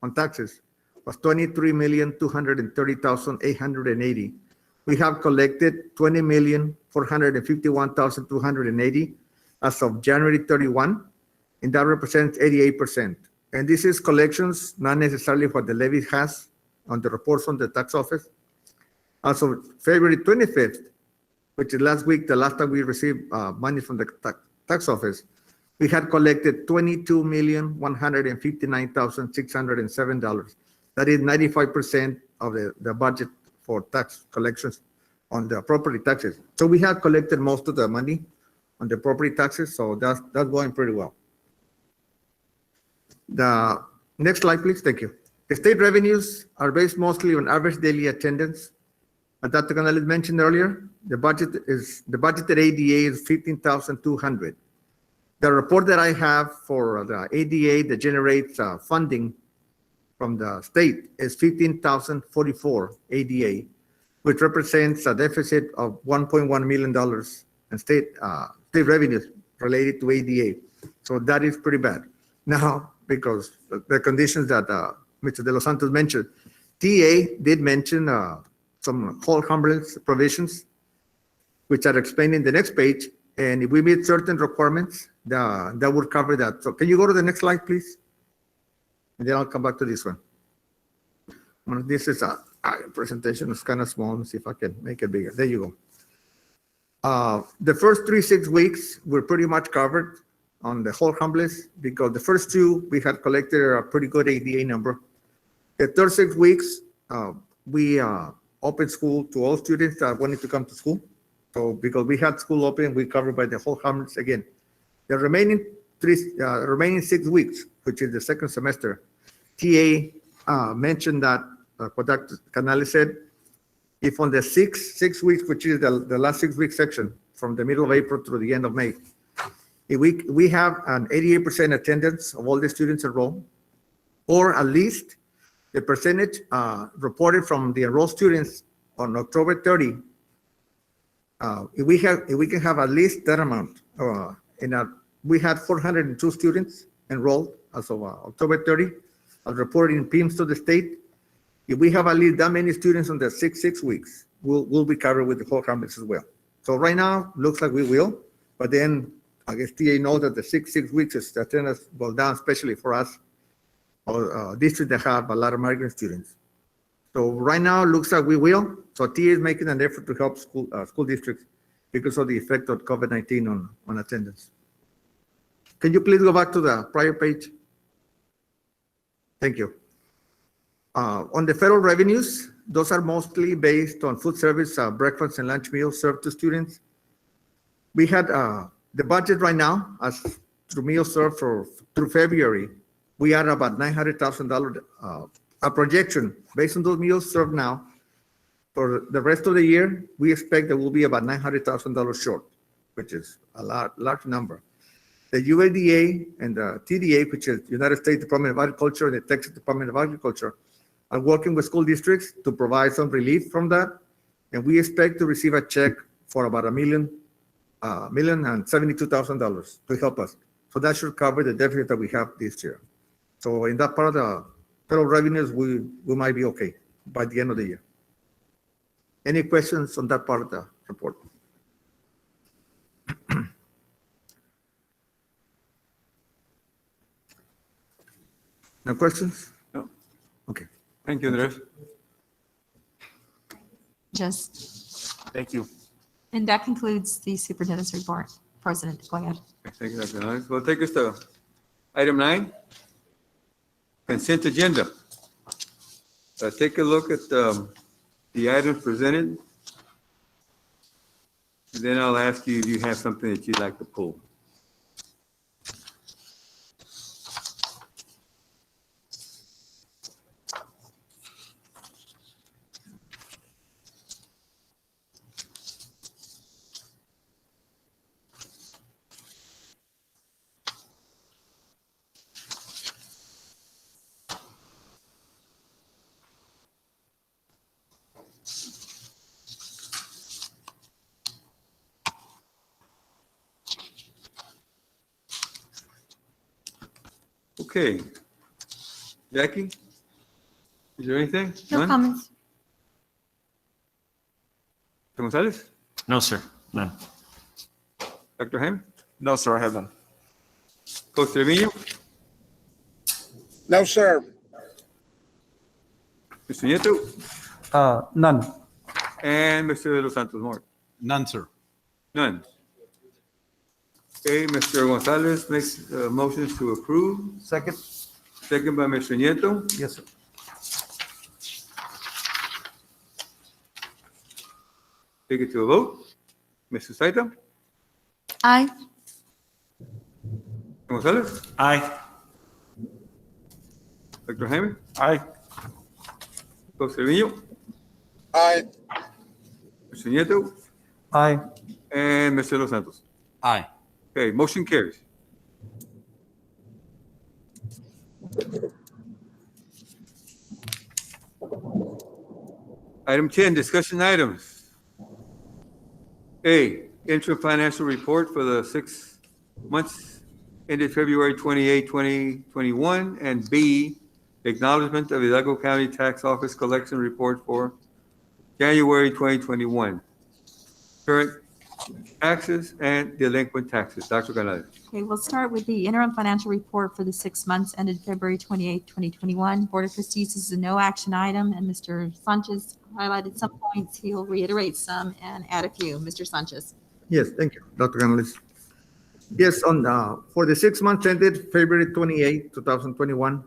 on taxes was $23,230,880. We have collected $20,451,280 as of January 31, and that represents 88%. And this is collections, not necessarily what the levy has on the reports from the tax office. As of February 25th, which is last week, the last time we received money from the tax office, we had collected $22,159,607. That is 95% of the budget for tax collections on the property taxes. So we have collected most of the money on the property taxes, so that's going pretty well. The next slide, please. Thank you. The state revenues are based mostly on average daily attendance. As Dr. Canales mentioned earlier, the budgeted ADA is 15,200. The report that I have for the ADA that generates funding from the state is 15,044 ADA, which represents a deficit of $1.1 million in state revenues related to ADA. So that is pretty bad. Now, because the conditions that Mr. De Los Santos mentioned, TA did mention some hold harmless provisions, which are explained in the next page. And if we meet certain requirements, that would cover that. So can you go to the next slide, please? And then I'll come back to this one. This is a presentation. It's kind of small. Let me see if I can make it bigger. There you go. The first 6 weeks were pretty much covered on the whole harmless, because the first 2, we had collected a pretty good ADA number. The third 6 weeks, we opened school to all students that wanted to come to school. So because we had school open, we covered by the whole harmless again. The remaining 6 weeks, which is the second semester, TA mentioned that what Dr. Canales said, if on the six weeks, which is the last 6 week section from the middle of April through the end of May, if we have an 88% attendance of all the students enrolled, or at least the percentage reported from the enrolled students on October 30, if we can have at least that amount, we had 402 students enrolled as of October 30, as reported in PIMS to the state. If we have at least that many students on the 6 weeks, we'll be covered with the whole campus as well. So right now, looks like we will, but then I guess TA knows that the 6 weeks is attendance goes down, especially for us, or districts that have a lot of migrant students. So right now, it looks like we will. So TA is making an effort to help school districts because of the effect of COVID-19 on attendance. Can you please go back to the prior page? Thank you. On the federal revenues, those are mostly based on food service, breakfast and lunch meals served to students. We had the budget right now, as through meal served through February, we are about $900,000 a projection based on those meals served now. For the rest of the year, we expect that we'll be about $900,000 short, which is a large number. The USDA and the TDA, which is United States Department of Agriculture and the Texas Department of Agriculture, are working with school districts to provide some relief from that. And we expect to receive a check for about $1,072,000 to help us. So that should cover the deficit that we have this year. So in that part of the federal revenues, we might be okay by the end of the year. Any questions on that part of the report? No questions? No. Okay. Thank you, Andres. Thank you. And that concludes the superintendent's report. President, go ahead. Thank you, Dr. Canales. We'll take us to item 9, consent agenda. Take a look at the items presented. And then I'll ask you if you have something that you'd like to pull. Okay. Jackie? Is there anything? No None? comments. Dr. Gonzalez? No, sir, none. Dr. Jaime? No, sir, I have none. Coach Trevino? No, sir. Mr. Nieto? None. And Mr. De Los Santos Mort? None, sir. None. Okay, Mr. Gonzalez makes motions to approve. Second? Second by Mr. Nieto. Yes, sir. Take it to a vote. Mr. Saita? Aye. Gonzalez? Aye. Dr. Jaime? Aye. Coach Trevino? Aye. Mr. Nieto? Aye. And Mr. Los Santos? Aye. Okay, motion carries. Item 10, discussion items. A, interim financial report for the 6 months ended February 28, 2021, and B, acknowledgement of Hidalgo County Tax Office collection report for January 2021. Current taxes and delinquent taxes. Dr. Canales. Okay, we'll start with the interim financial report for the 6 months ended February 28, 2021. Board of Trustees, this is a no action item, and Mr. Sanchez highlighted some points. He'll reiterate some and add a few. Mr. Sanchez. Yes, thank you, Dr. Canales. Yes, for the 6 months ended February 28, 2021,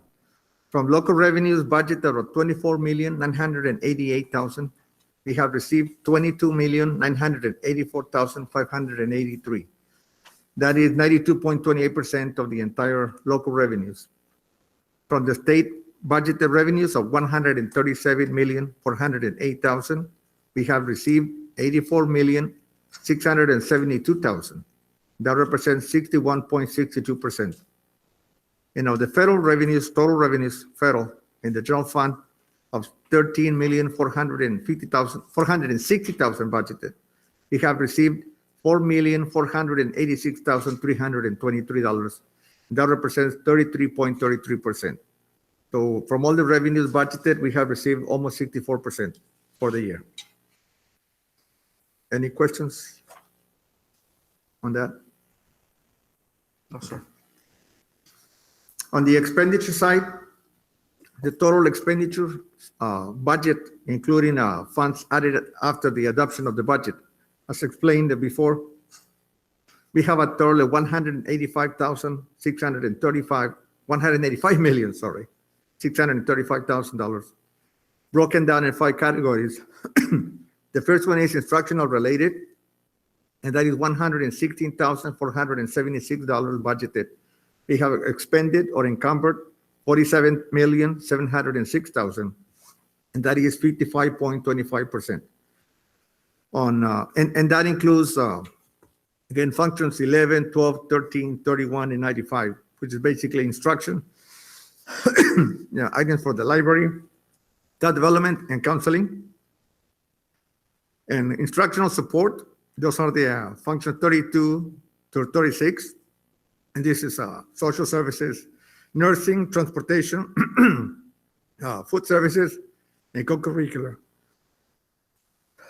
from local revenues budget of $24,988,000, we have received $22,984,583. That is 92.28% of the entire local revenues. From the state budgeted revenues of $137,408,000, we have received $84,672,000. That represents 61.62%. And of the federal revenues, total revenues, federal, in the general fund of $13,460,000 budgeted, we have received $4,486,323. That represents 33.33%. So from all the revenues budgeted, we have received almost 64% for the year. Any questions on that? No, sir. On the expenditure side, the total expenditure budget, including funds added after the adoption of the budget, as explained before, we have a total of $635,000, broken down in 5 categories. The first one is instructional related, and that is $116,476 budgeted. We have expended or encumbered $47,706,000, and that is 55.25%. And that includes, again, functions 11, 12, 13, 31, and 95, which is basically instruction, items for the library, child development and counseling, and instructional support. Those are the functions 32 to 36, and this is social services, nursing, transportation, food services, and co-curricular.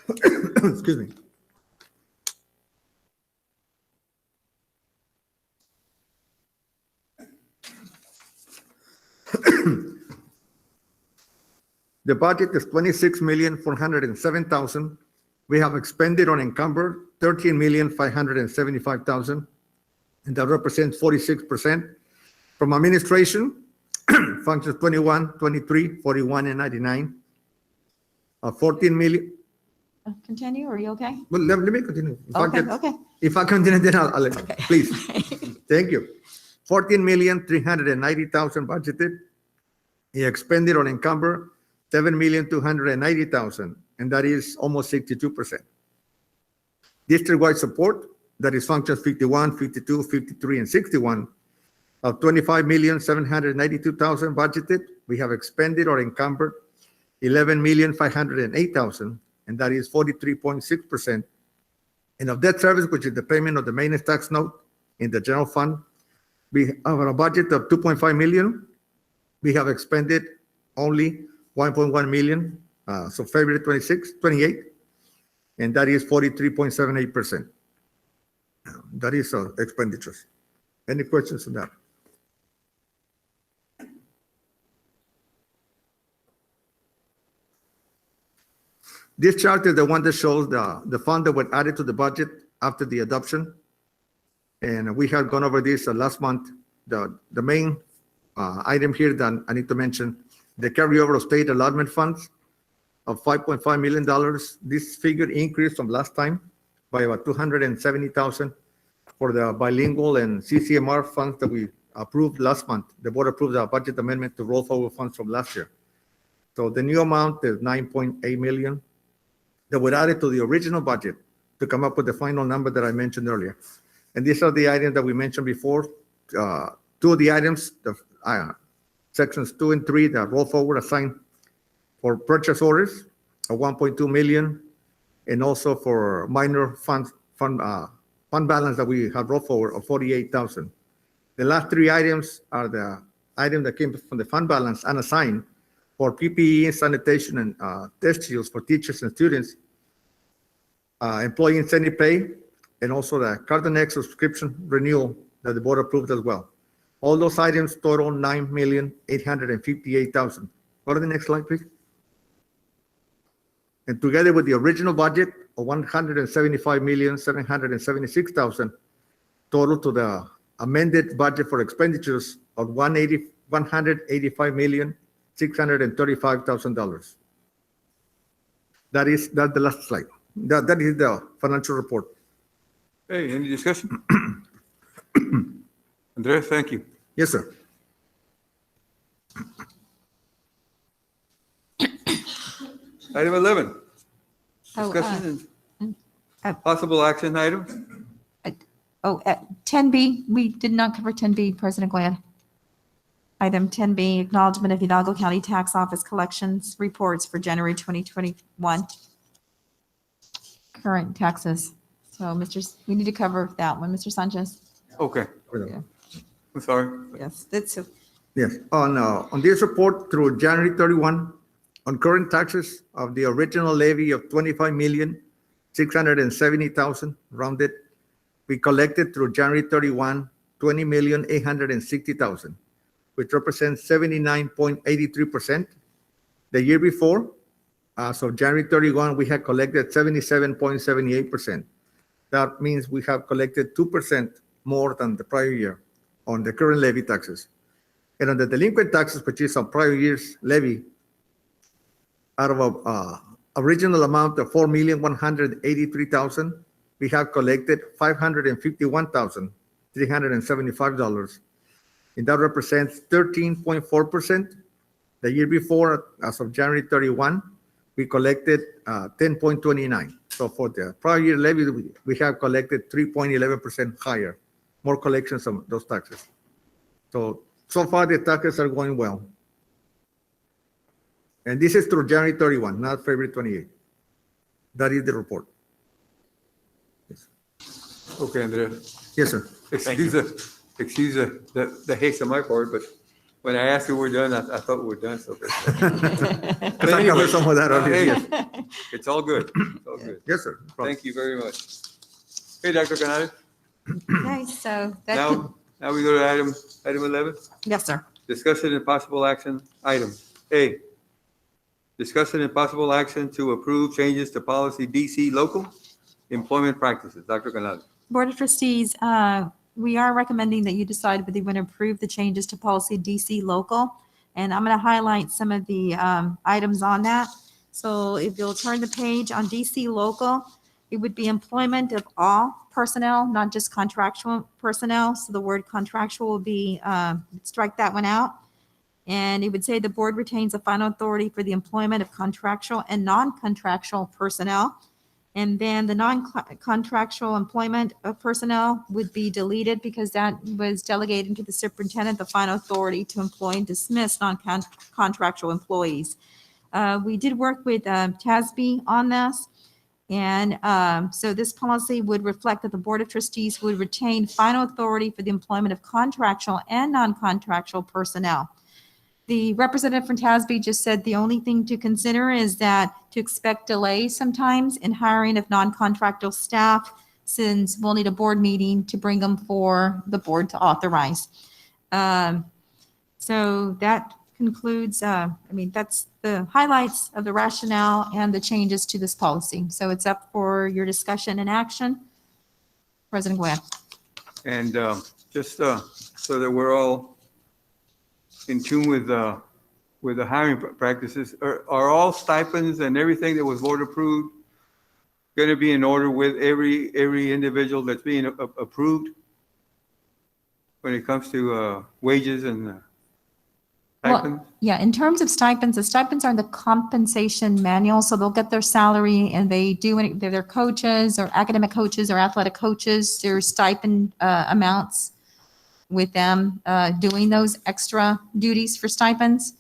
Excuse me. The budget is $26,407,000. We have expended or encumbered $13,575,000, and that represents 46%. From administration, functions 21, 23, 41, and 99. 14 million. Continue, are you okay? Well, let me continue. Okay. If I continue, then I'll please. Thank you. 14,390,000 budgeted. He expended or encumbered 7,290,000, and that is almost 62%. District-wide support, that is functions 51, 52, 53, and 61, of 25,792,000 budgeted. We have expended or encumbered 11,508,000, and that is 43.6%. And of debt service, which is the payment of the maintenance tax note in the general fund, we have a budget of 2.5 million. We have expended only 1.1 million, so February 28, and that is 43.78%. That is expenditures. Any questions on that? This chart is the one that shows the fund that were added to the budget after the adoption. And we had gone over this last month. The main item here that I need to mention, the carryover of state allotment funds of $5.5 million. This figure increased from last time by about $270,000 for the bilingual and CCMR funds that we approved last month. The board approved a budget amendment to roll forward funds from last year. So the new amount is $9.8 million that were added to the original budget to come up with the final number that I mentioned earlier. And these are the items that we mentioned before. Two of the items, sections 2 and 3, that roll forward assigned for purchase orders of 1.2 million, and also for minor fund balance that we have rolled forward of 48,000. The last three items are the item that came from the fund balance unassigned for PPE, sanitation, and test shields for teachers and students, employee incentive pay, and also the CardinX subscription renewal that the board approved as well. All those items total $9,858,000. Go to the next slide, please. And together with the original budget of $175,776,000, total to the amended budget for expenditures of $185,635,000. That's the last slide. That is the financial report. Hey, any discussion? Andres, thank you. Yes, sir. Item 11. Oh, Discussion and possible action items. 10B, we did not cover 10B, President Glad. Item 10B, acknowledgement of Hidalgo County Tax Office collections reports for January 2021. Current taxes. So, we need to cover that one, Mr. Sanchez. Okay. Yeah. I'm sorry. Yes, that's Yes, on this report through January 31, on current taxes of the original levy of $25,670,000 rounded, we collected through January 31, $20,860,000, which represents 79.83%. The year before, so January 31, we had collected 77.78%. That means we have collected 2% more than the prior year on the current levy taxes. And on the delinquent taxes, which is on prior year's levy, out of a original amount of $4,183,000, we have collected $551,375, and that represents 13.4%. The year before, as of January 31, we collected 10.29. So for the prior year levy, we have collected 3.11% higher, more collections of those taxes. So far the taxes are going well. And this is through January 31, not February 28. That is the report. Yes. Okay, Andrea. Yes, sir. Excuse the haste on my part, but when I asked you we're done, I thought we were done. So, but I covered some of that already. hey, Yes. it's all good. It's all good. Yes, sir. No problem. Thank you very much. Hey, Dr. Canales. Okay, so that, Now we go to item 11. yes, sir. Discussion and possible action. Item A. Discussion and possible action to approve changes to policy DC local employment practices. Dr. Canales. Board of Trustees, we are recommending that you decide whether you want to approve the changes to policy DC local. And I'm going to highlight some of the items on that. So if you'll turn the page on DC local, it would be employment of all personnel, not just contractual personnel. So the word contractual will be, strike that one out. And it would say the board retains the final authority for the employment of contractual and non-contractual personnel. And then the non-contractual employment of personnel would be deleted because that was delegated to the superintendent, the final authority to employ and dismiss non-contractual employees. We did work with TASB on this. And so this policy would reflect that the Board of Trustees would retain final authority for the employment of contractual and non-contractual personnel. The representative from TASB just said the only thing to consider is that to expect delays sometimes in hiring of non-contractual staff, since we'll need a board meeting to bring them for the board to authorize. So that concludes, that's the highlights of the rationale and the changes to this policy. So it's up for your discussion and action. President Guad. And just so that we're all in tune with the hiring practices, are all stipends and everything that was board approved going to be in order with every individual that's being approved when it comes to wages and stipends? Well, yeah, in terms of stipends, the stipends are in the compensation manual, so they'll get their salary and they're coaches or academic coaches or athletic coaches, their stipend amounts with them doing those extra duties for stipends.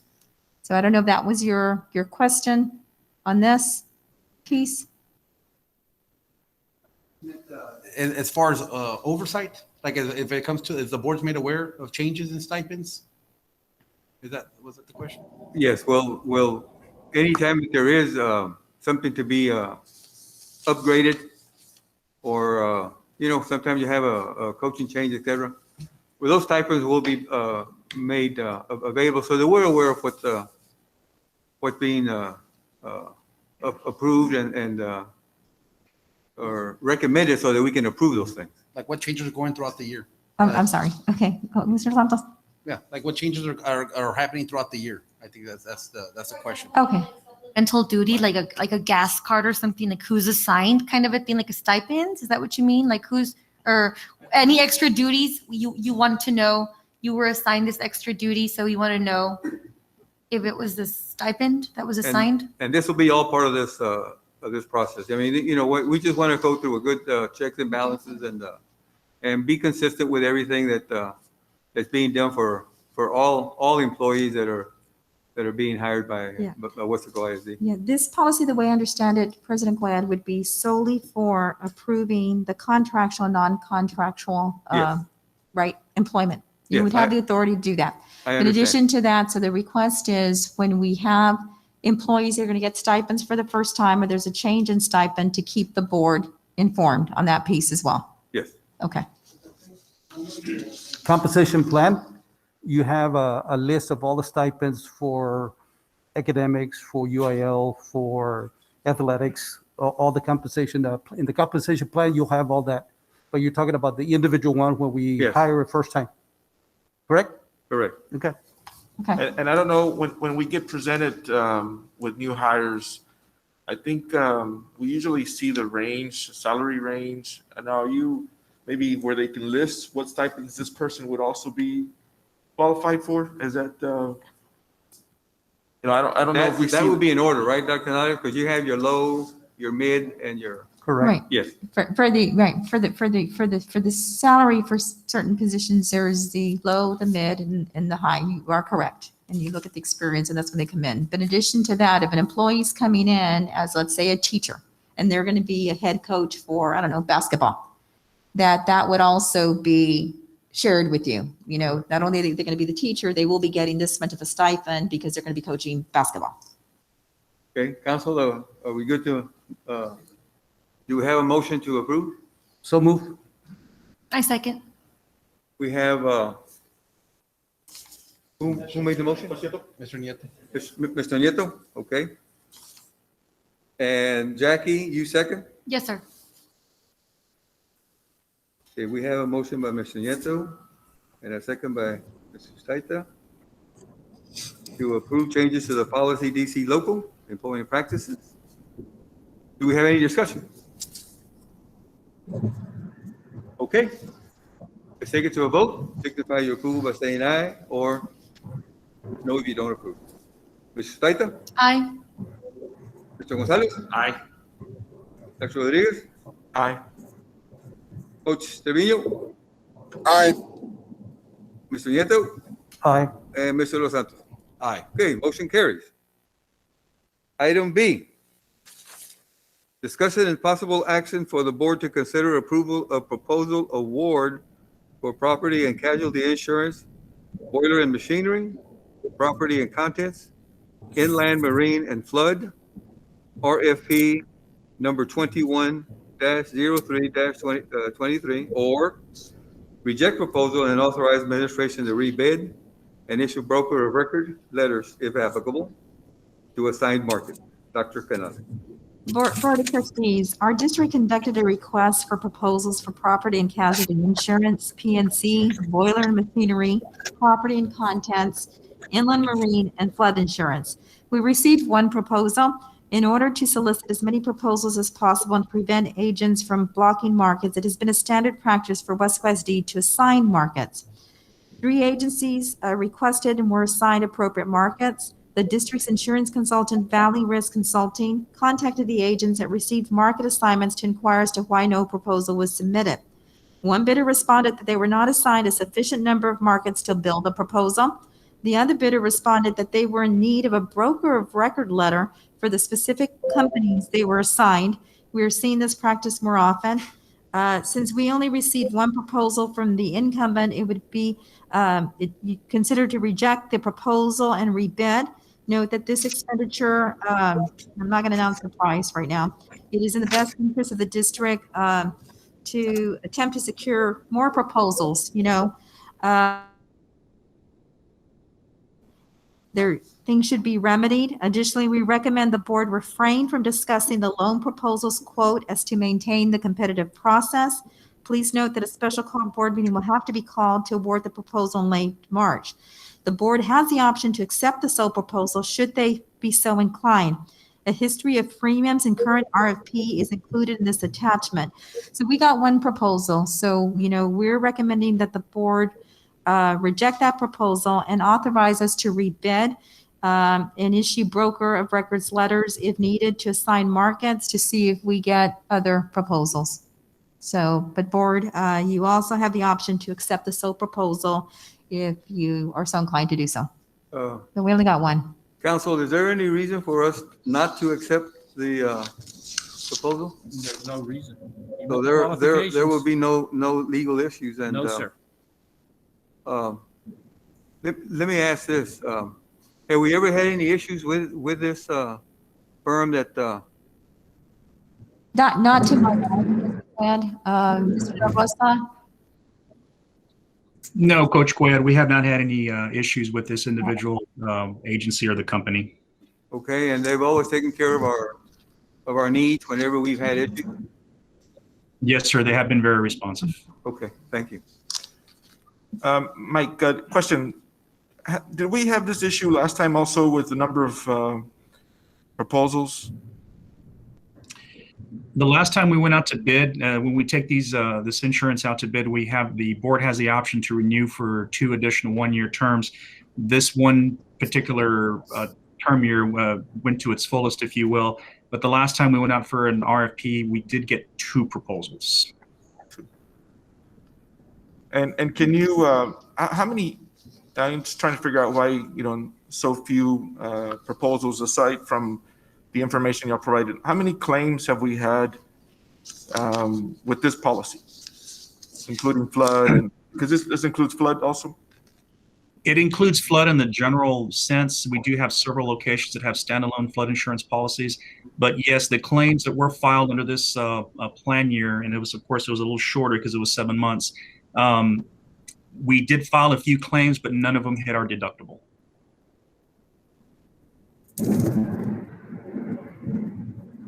So I don't know if that was your question on this piece. As far as oversight, like if it comes to, is the board's made aware of changes in stipends? Was that the question? Yes, well, anytime that there is something to be upgraded or, sometimes you have a coaching change, et cetera. Well, those stipends will be made available so that we're aware of what's being approved and or recommended so that we can approve those things. Like what changes are going throughout the year? I'm sorry. Okay, Mr. Santos. Yeah, like what changes are happening throughout the year? I think that's the question. Okay. Mental duty, like a gas card or something, like who's assigned kind of a thing, like a stipend? Is that what you mean? Like or any extra duties you want to know, you were assigned this extra duty, so you want to know if it was the stipend that was assigned? And this will be all part of this process. I mean, we just want to go through a good checks and balances and be consistent with everything that's being done for all employees that are being hired by Weslaco ISD. Yeah, this policy, the way I understand it, President Glad, would be solely for approving the contractual and non-contractual, employment. You Yes, would have the authority to do that. I In understand. addition to that, so the request is when we have employees that are going to get stipends for the first time, or there's a change in stipend, to keep the board informed on that piece as well. Yes. Okay. Compensation plan, you have a list of all the stipends for academics, for UIL, for athletics, all the compensation. In the compensation plan, you'll have all that. But you're talking about the individual one when we Yes. hire a first time, correct? Correct. Okay. Okay. And I don't know, when we get presented with new hires, I think we usually see the range, salary range. And now you maybe where they can list what stipends this person would also be qualified for. Is that I don't know if we That see would be in order, right, Dr. Canales? Because you have your low, your mid, and your. Correct. Right. Yes. For the salary for certain positions, there's the low, the mid, and the high. You are correct. And you look at the experience, and that's when they come in. But in addition to that, if an employee's coming in as, let's say, a teacher, and they're going to be a head coach for, I don't know, basketball, that would also be shared with you. You know, not only are they going to be the teacher, they will be getting this much of a stipend because they're going to be coaching basketball. Okay, council, are we good to, do we have a motion to approve? So move. I second. We have, who made the motion? Mr. Nieto. Mr. Nieto, okay. And Jackie, you second? Yes, sir. Okay, we have a motion by Mr. Nieto and a second by Mr. Staita to approve changes to the policy DC local employment practices. Do we have any discussion? Okay, let's take it to a vote. Signify your approval by saying aye or no if you don't approve. Mr. Staita? Aye. Mr. Gonzalez? Aye. Dr. Rodriguez? Aye. Coach Trevino? Aye. Mr. Nieto? Aye. And Mr. Los Santos? Aye. Okay, motion carries. Item B. Discussion and possible action for the board to consider approval of proposal award for property and casualty insurance, boiler and machinery, property and contents, inland marine and flood, RFP number 21-03-23, or reject proposal and authorize administration to rebid and issue broker of record letters, if applicable, to assigned market. Dr. Canales. Board of Trustees, our district conducted a request for proposals for property and casualty insurance, PNC, boiler and machinery, property and contents, inland marine, and flood insurance. We received one proposal. In order to solicit as many proposals as possible and prevent agents from blocking markets, it has been a standard practice for Weslaco ISD to assign markets. 3 agencies requested and were assigned appropriate markets. The district's insurance consultant, Valley Risk Consulting, contacted the agents that received market assignments to inquire as to why no proposal was submitted. One bidder responded that they were not assigned a sufficient number of markets to build a proposal. The other bidder responded that they were in need of a broker of record letter for the specific companies they were assigned. We are seeing this practice more often. Since we only received one proposal from the incumbent, it would be considered to reject the proposal and rebid. Note that this expenditure, I'm not going to announce the price right now. It is in the best interest of the district to attempt to secure more proposals, things should be remedied. Additionally, we recommend the board refrain from discussing the loan proposals quote as to maintain the competitive process. Please note that a special call board meeting will have to be called to award the proposal in late March. The board has the option to accept the sole proposal should they be so inclined. A history of premiums and current RFP is included in this attachment. So we got one proposal. So, we're recommending that the board reject that proposal and authorize us to rebid and issue broker of records letters if needed to assign markets to see if we get other proposals. So, but board, you also have the option to accept the sole proposal if you are so inclined to do so. So we only got one. Council, is there any reason for us not to accept the proposal? There's no reason. So there will be no legal issues and. No, sir. Let me ask this. Have we ever had any issues with this firm that? Not to my knowledge, Mr. Robusta. No, Coach Cuellar, we have not had any issues with this individual agency or the company. Okay, and they've always taken care of our needs whenever we've had issues? Yes, sir, they have been very responsive. Okay, thank you. Mike, question. Did we have this issue last time also with the number of proposals? The last time we went out to bid, when we take this insurance out to bid, the board has the option to renew for 2 additional 1-year terms. This one particular term year went to its fullest, if you will. But the last time we went out for an RFP, we did get 2 proposals. And can you, how many, I'm just trying to figure out why, so few proposals aside from the information y'all provided. How many claims have we had with this policy, including flood? Because this includes flood also? It includes flood in the general sense. We do have several locations that have standalone flood insurance policies. But yes, the claims that were filed under this plan year, and of course, it was a little shorter because it was 7 months. We did file a few claims, but none of them hit our deductible.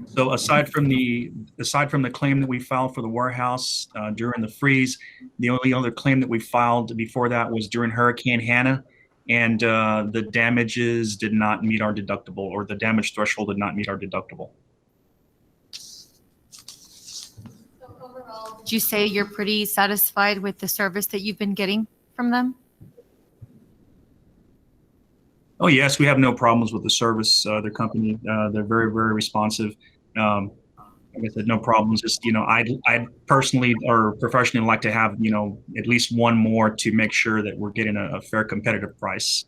So aside from the claim that we filed for the warehouse during the freeze, the only other claim that we filed before that was during Hurricane Hannah, and the damages did not meet our deductible, or the damage threshold did not meet our deductible. Would you say you're pretty satisfied with the service that you've been getting from them? Oh yes, we have no problems with the service. Their company, they're very, very responsive. Like I said, no problems. Just, I personally or professionally like to have, at least one more to make sure that we're getting a fair competitive price.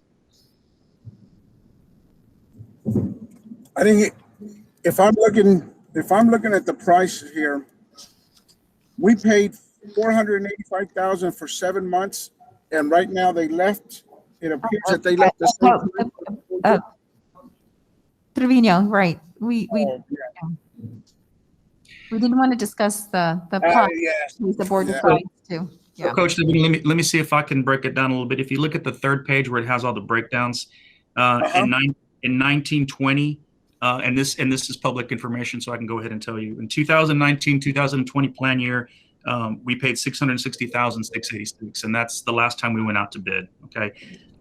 I think if I'm looking at the price here, we paid $485,000 for 7 months, and right now they left. It appears that they left the Trevino, right? We didn't want to discuss the part the board decides to. Yeah. Coach, let me see if I can break it down a little bit. If you look at the 3rd page where it has all the breakdowns, in 1920, and this is public information, so I can go ahead and tell you. In 2019-2020 plan year, we paid $660,686, and that's the last time we went out to bid. Okay,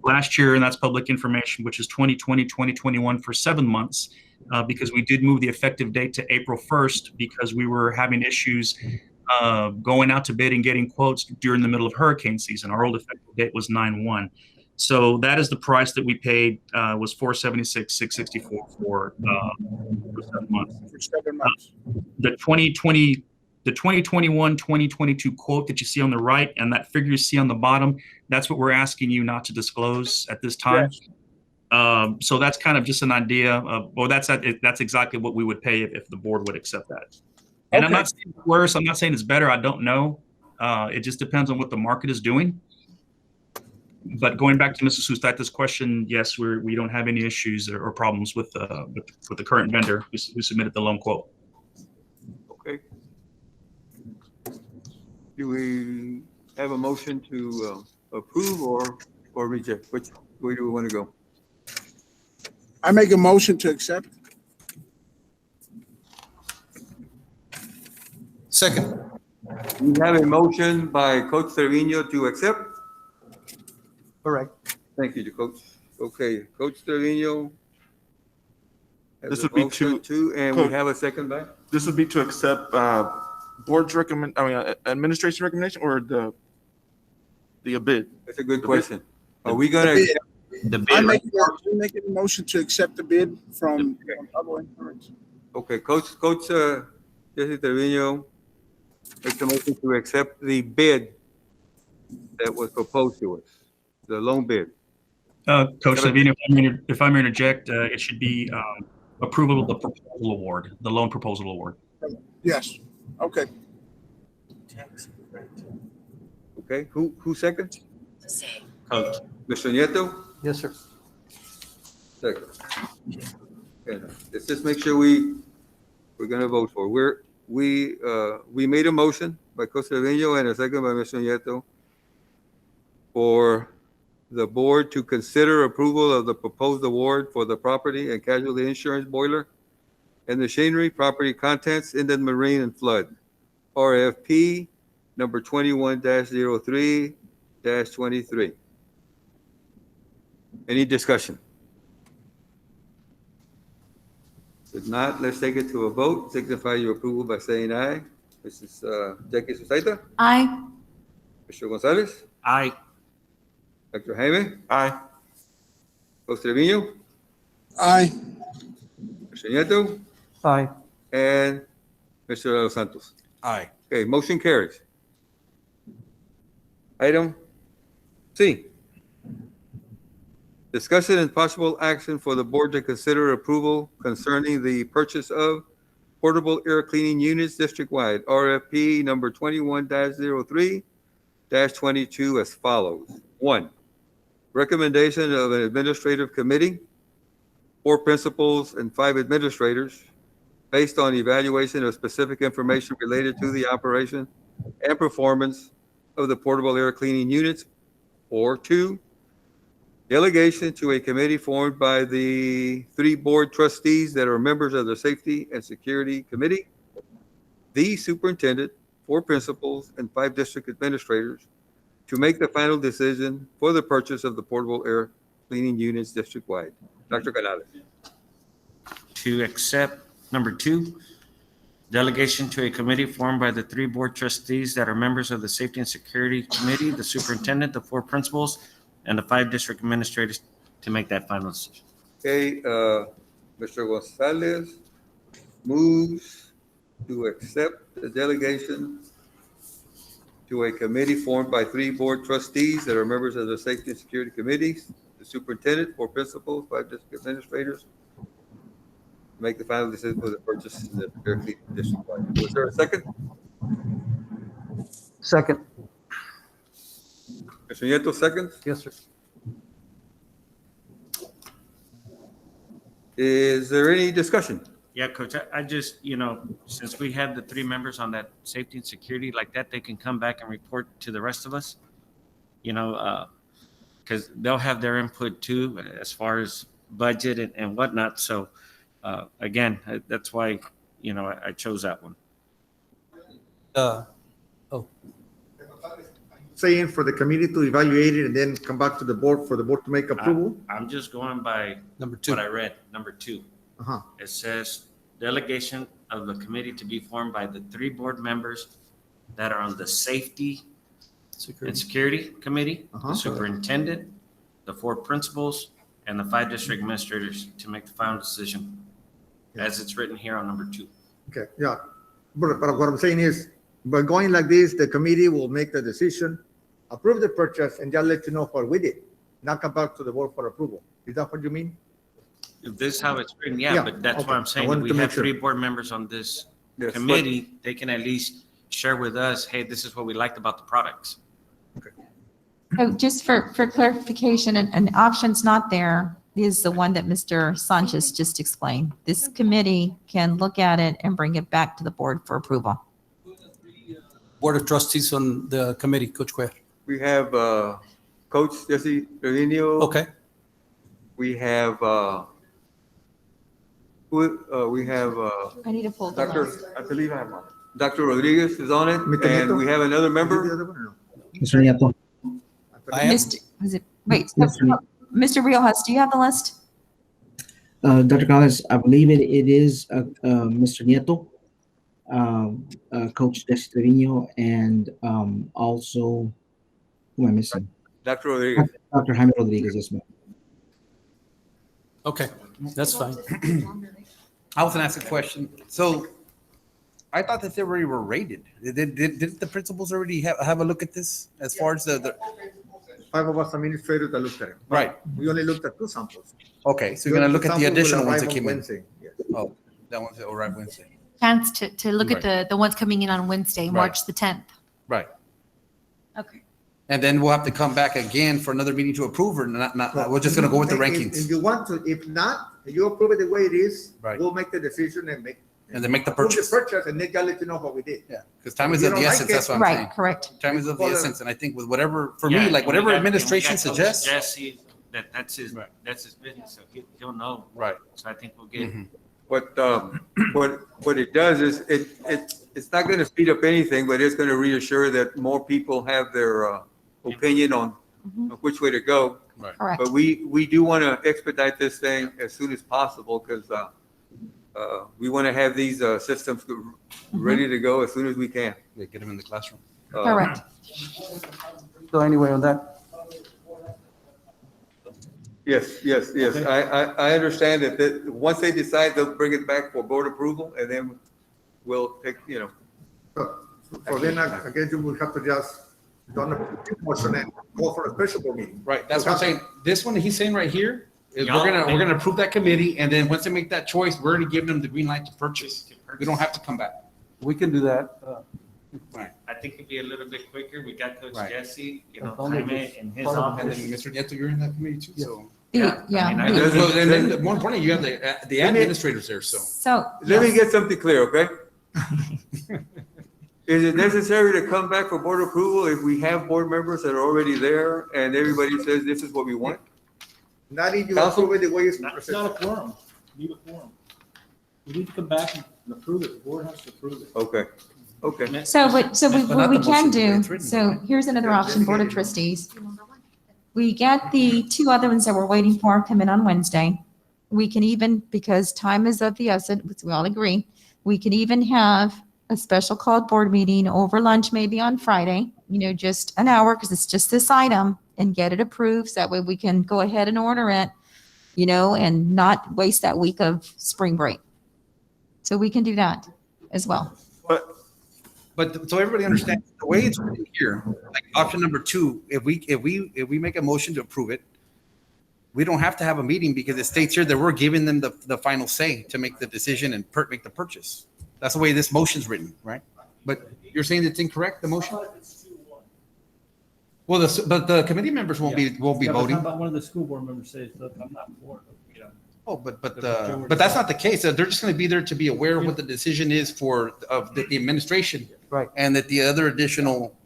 last year, and that's public information, which is 2020-2021 for 7 months. Because we did move the effective date to April 1st because we were having issues going out to bid and getting quotes during the middle of hurricane season. Our old effective date was 9/1. So that is the price that we paid, was $476,664 for 7 months. For 7 months. The 2021-2022 quote that you see on the right and that figure you see on the bottom, that's what we're asking you not to disclose at this time. Yes. So that's kind of just an idea of, well, that's exactly what we would pay if the board would accept that. And I'm not saying it's worse. I'm not saying it's better. I don't know. It just depends on what the market is doing. But going back to Mrs. Sustaita's question, yes, we don't have any issues or problems with the current vendor who submitted the loan quote. Okay. Do we have a motion to approve or reject? Which way do we want to go? I make a motion to accept. Second. We have a motion by Coach Trevino to accept. Correct. Thank you, Coach. Okay, Coach Trevino. This would be to, and we have a second by? This would be to accept board's administration recommendation or the bid? That's a good question. Are we gonna accept The bid. I'm making a motion to accept the bid from Other Insurance. Okay, Coach Jesse Trevino makes a motion to accept the bid that was proposed to us, the loan bid. Coach Trevino, if I may interject, it should be approval of the proposal award, the loan proposal award. Yes. Okay. Okay, who seconds? Coach. Mr. Nieto? Yes, sir. Second. Okay, let's just make sure we're gonna vote for. We made a motion by Coach Trevino and a second by Mr. Nieto for the board to consider approval of the proposed award for the property and casualty insurance boiler and machinery, property contents, inland marine and flood. RFP number 21-03-23. Any discussion? If not, let's take it to a vote. Signify your approval by saying aye. Mrs. Jackie Susaita? Aye. Mr. Gonzalez? Aye. Dr. Jaime? Aye. Jose Trevino? Aye. Mr. Nieto? Aye. And Mr. De Los Santos? Aye. Okay, motion carries. Item C. Discussion and possible action for the board to consider approval concerning the purchase of portable air cleaning units district-wide, RFP number 21-03-22 as follows. 1, recommendation of an administrative committee, 4 principals and 5 administrators, based on evaluation of specific information related to the operation and performance of the portable air cleaning units. Or 2, delegation to a committee formed by the 3 board trustees that are members of the Safety and Security Committee, the superintendent, 4 principals, and 5 district administrators to make the final decision for the purchase of the portable air cleaning units district-wide. Dr. Canales. To accept number 2, delegation to a committee formed by the 3 board trustees that are members of the Safety and Security Committee, the superintendent, the 4 principals, and the 5 district administrators to make that final decision. Okay, Mr. Gonzalez moves to accept the delegation to a committee formed by 3 board trustees that are members of the Safety and Security Committees, the superintendent, 4 principals, 5 district administrators, make the final decision for the purchase of the air cleaning district-wide. Was there a second? Second. Mr. Nieto, seconds? Yes, sir. Is there any discussion? Yeah, Coach, I just, since we have the 3 members on that safety and security like that, they can come back and report to the rest of us, because they'll have their input too, as far as budget and whatnot. So again, that's why, I chose that one. Saying for the committee to evaluate it and then come back to the board for the board to make approval? I'm just going by Number 2. what I read, number 2. Uh-huh. It says delegation of the committee to be formed by the 3 board members that are on the Safety and Security Committee, the superintendent, the 4 principals, and the 5 district administrators to make the final decision, as it's written here on number 2. Okay, yeah. But what I'm saying is, by going like this, the committee will make the decision, approve the purchase, and just let you know what we did, not come back to the board for approval. Is that what you mean? If this is how it's written, Yeah, yeah, but that's okay. what I'm I saying. wanted We to make have sure. 3 board members on this Yes, committee. They can at least share with us, hey, this is what we liked about the products. So just for clarification, and options not there is the one that Mr. Sanchez just explained. This committee can look at it and bring it back to the board for approval. Board of Trustees on the committee, Coach Cuellar. We have Coach Jesse Trevino. Okay. We have, we have I need to pull the Dr. list. I believe I have one. Dr. Rodriguez is on it, Mr. and Nieto? we have another Is it the member. other one or no? Mr. Nieto. I am. Mr. Riojas, do you have the list? Dr. Collins, I believe it is Mr. Nieto, Coach Jesse Trevino, and also, who am I missing? Dr. Rodriguez. Dr. Jaime Rodriguez, yes, ma'am. Okay, that's fine. I was gonna ask a question. So I thought that they already were rated. Did the principals already have a look at this as far as the 5 of us administrators that looked at it. Right. We only looked at 2 samples. Okay, so The you're gonna other look at the samples will additional ones arrive that on came in? Wednesday, yes. Oh, that one's all right Wednesday. Chance to look at the ones coming in on Wednesday, Right. March the 10th. Right. Okay. And then we'll have to come back again for another meeting to approve or not, we're just gonna go with the If rankings you want to, if not, if you approve it the way it is, Right. we'll make the decision and and then make the approve purchase. and then I'll let you know what we did. Yeah, because time is If you of don't the like essence, it- that's what I'm saying. Right, correct. Time is of the Well, essence, and I think with whatever, for Yeah, me, like and whatever we got administration Coach suggests. Jesse, that's his Right. business, so he'll know. Right. So I think we'll get. Mhm. What it does is it's not going to speed up anything, but it's going to reassure that more people have their opinion on which way to go. Right. Correct. But we do want to expedite this thing as soon as possible because We want to have these systems ready to go as soon as we can. They get them in the classroom. Correct. So anyway, on that, Yes. Okay. I understand that once they decide, they'll bring it back for board approval, and then we'll take, So then I guess you will have to just don't approve the motion and go for a special board meeting. Right, that's what I'm saying. This one that he's saying right here, is Y'all- we're gonna approve that committee, and then once they make that choice, we're gonna give them the green light to purchase. We don't have to come back. we can do that. Right. I think it'd be a little bit quicker. We got Coach Right. Jesse, That's only Jaime in his part of And office. then Mr. Nieto, you're in that committee too, so. Yeah, Yeah. I mean, I- Well, and then more importantly, you have the administrators there, so. So, Let me yes. get something clear, okay? Is it necessary to come back for board approval if we have board members that are already there and everybody says this is what we want? Not if you Council? approve it the way it's It's presented. not a quorum. You need a quorum. You need to come back and approve it. The board has to approve it. Okay. So what But not we the can motion, the way do, it's written. so here's another option, Board of Trustees. We get the two other ones that we're waiting for come in on Wednesday. We can even, because time is of the essence, which we all agree, we can even have a special called board meeting over lunch, maybe on Friday, just an hour, because it's just this item, and get it approved. So that way we can go ahead and order it, and not waste that week of spring break. So we can do that as well. But so everybody understands, the way it's written here, like option number 2, if we make a motion to approve it, we don't have to have a meeting because it states here that we're giving them the final say to make the decision and make the purchase. That's the way this motion's written, right? But you're saying it's incorrect, the motion? Well, but the committee members won't be Yeah, but voting. how about one of the school board members says, look, I'm not for it, Oh, but The majority. that's not the case. They're just going to be there to be aware of what the decision is of the administration. Right. And that the other additional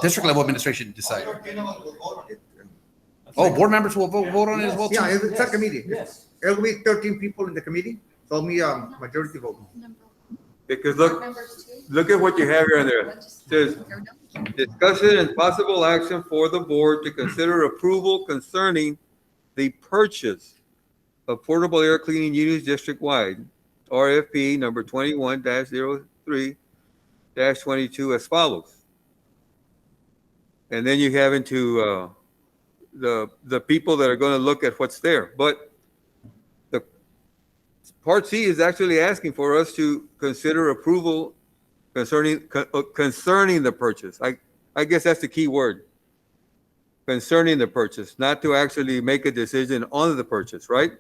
district level administration decide. Oh, board members will vote on it as well too? Yeah, it's a committee. Yes. It'll be 13 people in the committee, so me, majority vote. Because look at what you have here on there. It says, discussion and possible action for the board to consider approval concerning the purchase of portable air cleaning units district-wide, RFP number 21-03-22 as follows. And then you have into the people that are going to look at what's there. But the Part C is actually asking for us to consider approval concerning the purchase. I guess that's the key word. Concerning the purchase, not to actually make a decision on the purchase, right?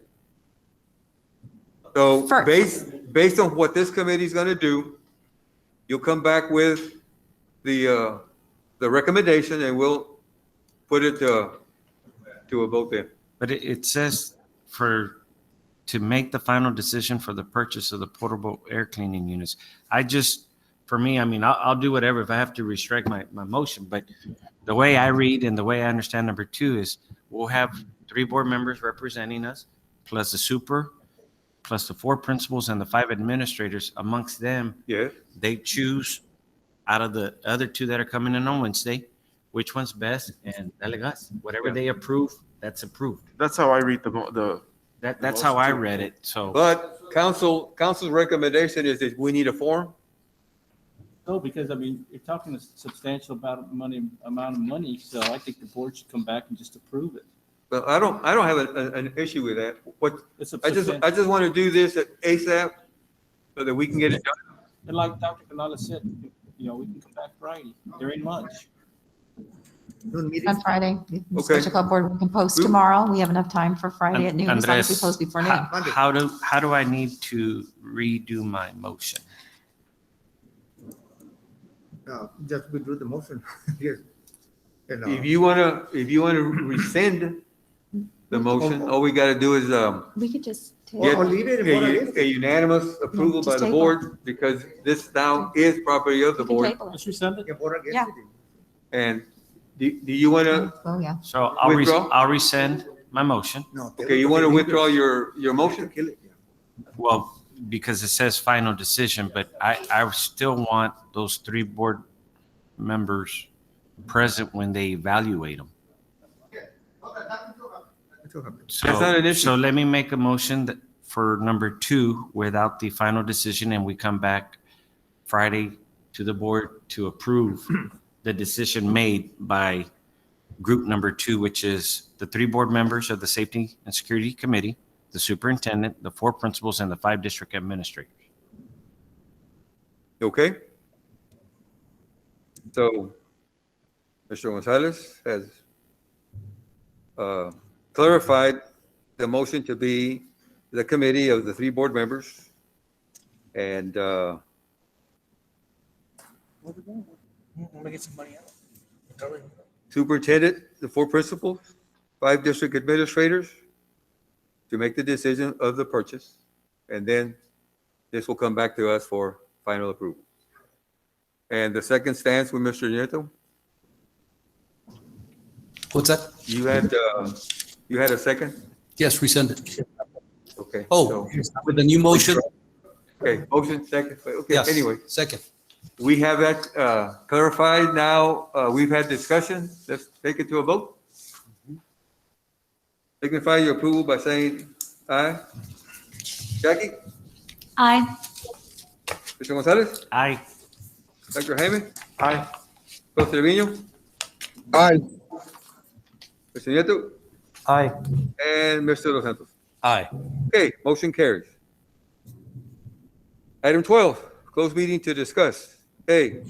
So based on what this committee is going to do, you'll come back with the recommendation, and we'll put it to a vote then. But it says to make the final decision for the purchase of the portable air cleaning units. For me, I mean, I'll do whatever if I have to restrict my motion, but the way I read and the way I understand number 2 is we'll have 3 board members representing us, plus the super, plus the 4 principals and the 5 administrators. Amongst them, Yes. they choose out of the other 2 that are coming in on Wednesday, which one's best, and whatever they approve, that's approved. That's how I read the That's how I read it, so. But council's recommendation is that we need a form. No, because I mean, you're talking a substantial amount of money, so I think the board should come back and just approve it. But I don't have an issue with that. I just substantial- want to do this at ASAP so that we can get it done. And like Dr. Canales said, we can come back Friday during lunch. On Friday. Okay. Special call board, we can post tomorrow. We have enough time for Friday at noon, as long as we Andres, post before noon. how do I need to redo my motion? Just withdraw the motion. Yes. And, If you wanna rescind the motion, all we gotta do is, We could just. get Or leave it in what it is. a unanimous approval by just the table. board, because this now is property of the We can board. table it. Let's resend it. Yeah, vote against Yeah. it. And do you wanna, Oh, yeah. So I'll Withdraw? rescind my motion. No, okay, you wanna withdraw your motion? Kill it, yeah. Well, because it says final decision, but I still want those 3 board members present when they evaluate them. It's okay. So, That's not an issue. So let me make a motion for number 2 without the final decision, and we come back Friday to the board to approve the decision made by group number 2, which is the 3 board members of the Safety and Security Committee, the superintendent, the 4 principals, and the 5 district administrators. Okay? So, Mr. Gonzalez has clarified the motion to be the committee of the 3 board members. And We're gonna get some money out. superintendent, the 4 principals, 5 district administrators to make the decision of the purchase. And then this will come back to us for final approval. And the second stands with Mr. Nieto. What's that? You had a second? Yes, resend it. Okay. Oh, so- with the new motion? Okay, motion second, okay, Yes, anyway. second. We have that clarified now. We've had discussion. Let's take it to a vote. Signify your approval by saying aye. Jackie? Aye. Mr. Gonzalez? Aye. Dr. Jaime? Aye. Mr. Trevino? Aye. Mr. Nieto? Aye. And Mr. Los Santos? Aye. Okay, motion carries. Item 12, closed meeting to discuss. A,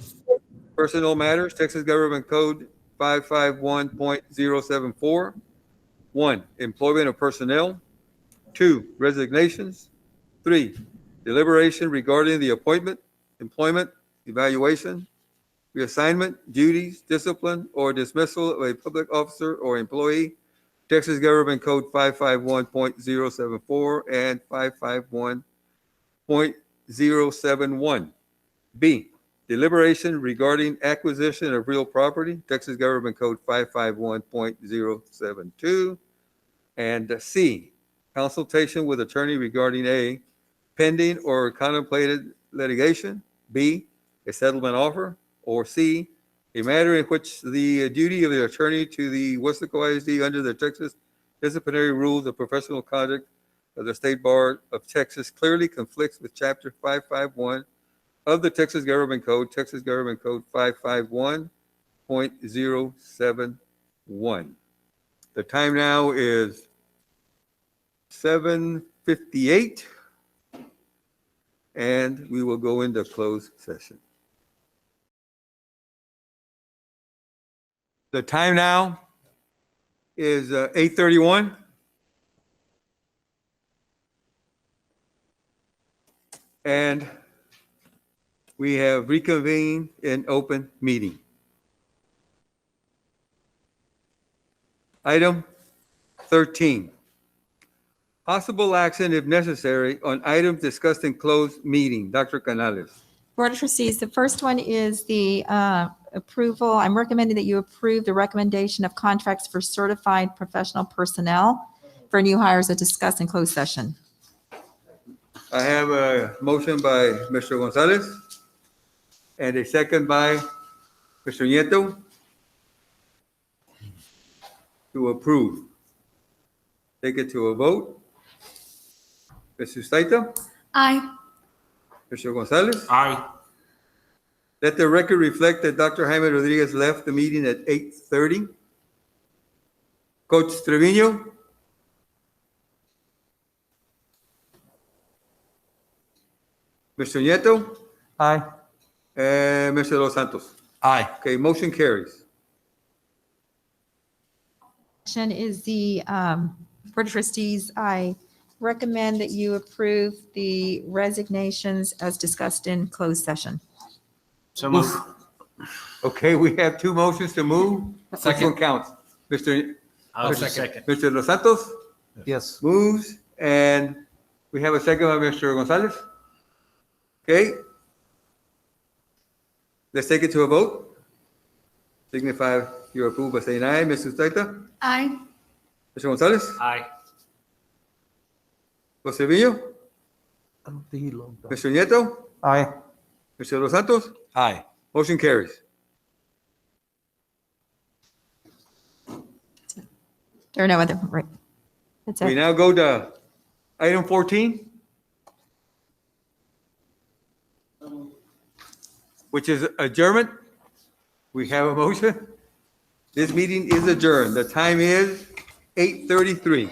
personnel matters, Texas Government Code 551.074. 1, employment of personnel. 2, resignations. 3, deliberation regarding the appointment, employment, evaluation, reassignment, duties, discipline, or dismissal of a public officer or employee, Texas Government Code 551.074 and 551.071. B, deliberation regarding acquisition of real property, Texas Government Code 551.072. And C, consultation with attorney regarding A, pending or contemplated litigation, B, a settlement offer, or C, a matter in which the duty of the attorney to the Weslaco ISD under the Texas disciplinary rules of professional conduct of the State Bar of Texas clearly conflicts with Chapter 551 of the Texas Government Code 551.071. The time now is 7:58, and we will go into closed session. The time now is 8:31. And we have reconvened in open meeting. Item 13, possible action if necessary on items discussed in closed meeting. Dr. Canales. Board of Trustees, the first one is the approval. I'm recommending that you approve the recommendation of contracts for certified professional personnel for new hires as discussed in closed session. I have a motion by Mr. Gonzalez and a second by Mr. Nieto to approve. Take it to a vote. Mr. Staita? Aye. Mr. Gonzalez? Aye. Let the record reflect that Dr. Jaime Rodriguez left the meeting at 8:30. Coach Trevino? Mr. Nieto? Aye. And Mr. Los Santos? Aye. Okay, motion carries. Action is the Board of Trustees. I recommend that you approve the resignations as discussed in closed session. So move. Okay, we have two motions to move. Which one counts? Mr. I'll second. Mr. Los Santos Yes. moves, and we have a second by Mr. Gonzalez. Okay. Let's take it to a vote. Signify your approval by saying aye. Mr. Staita? Aye. Mr. Gonzalez? Aye. Jose Villo? I don't think he logged on. Mr. Nieto? Aye. Mr. Los Santos? Aye. Motion carries. There are no other, right. That's We it. now go to Item 14, which is adjournment. We have a motion. This meeting is adjourned. The time is 8:33.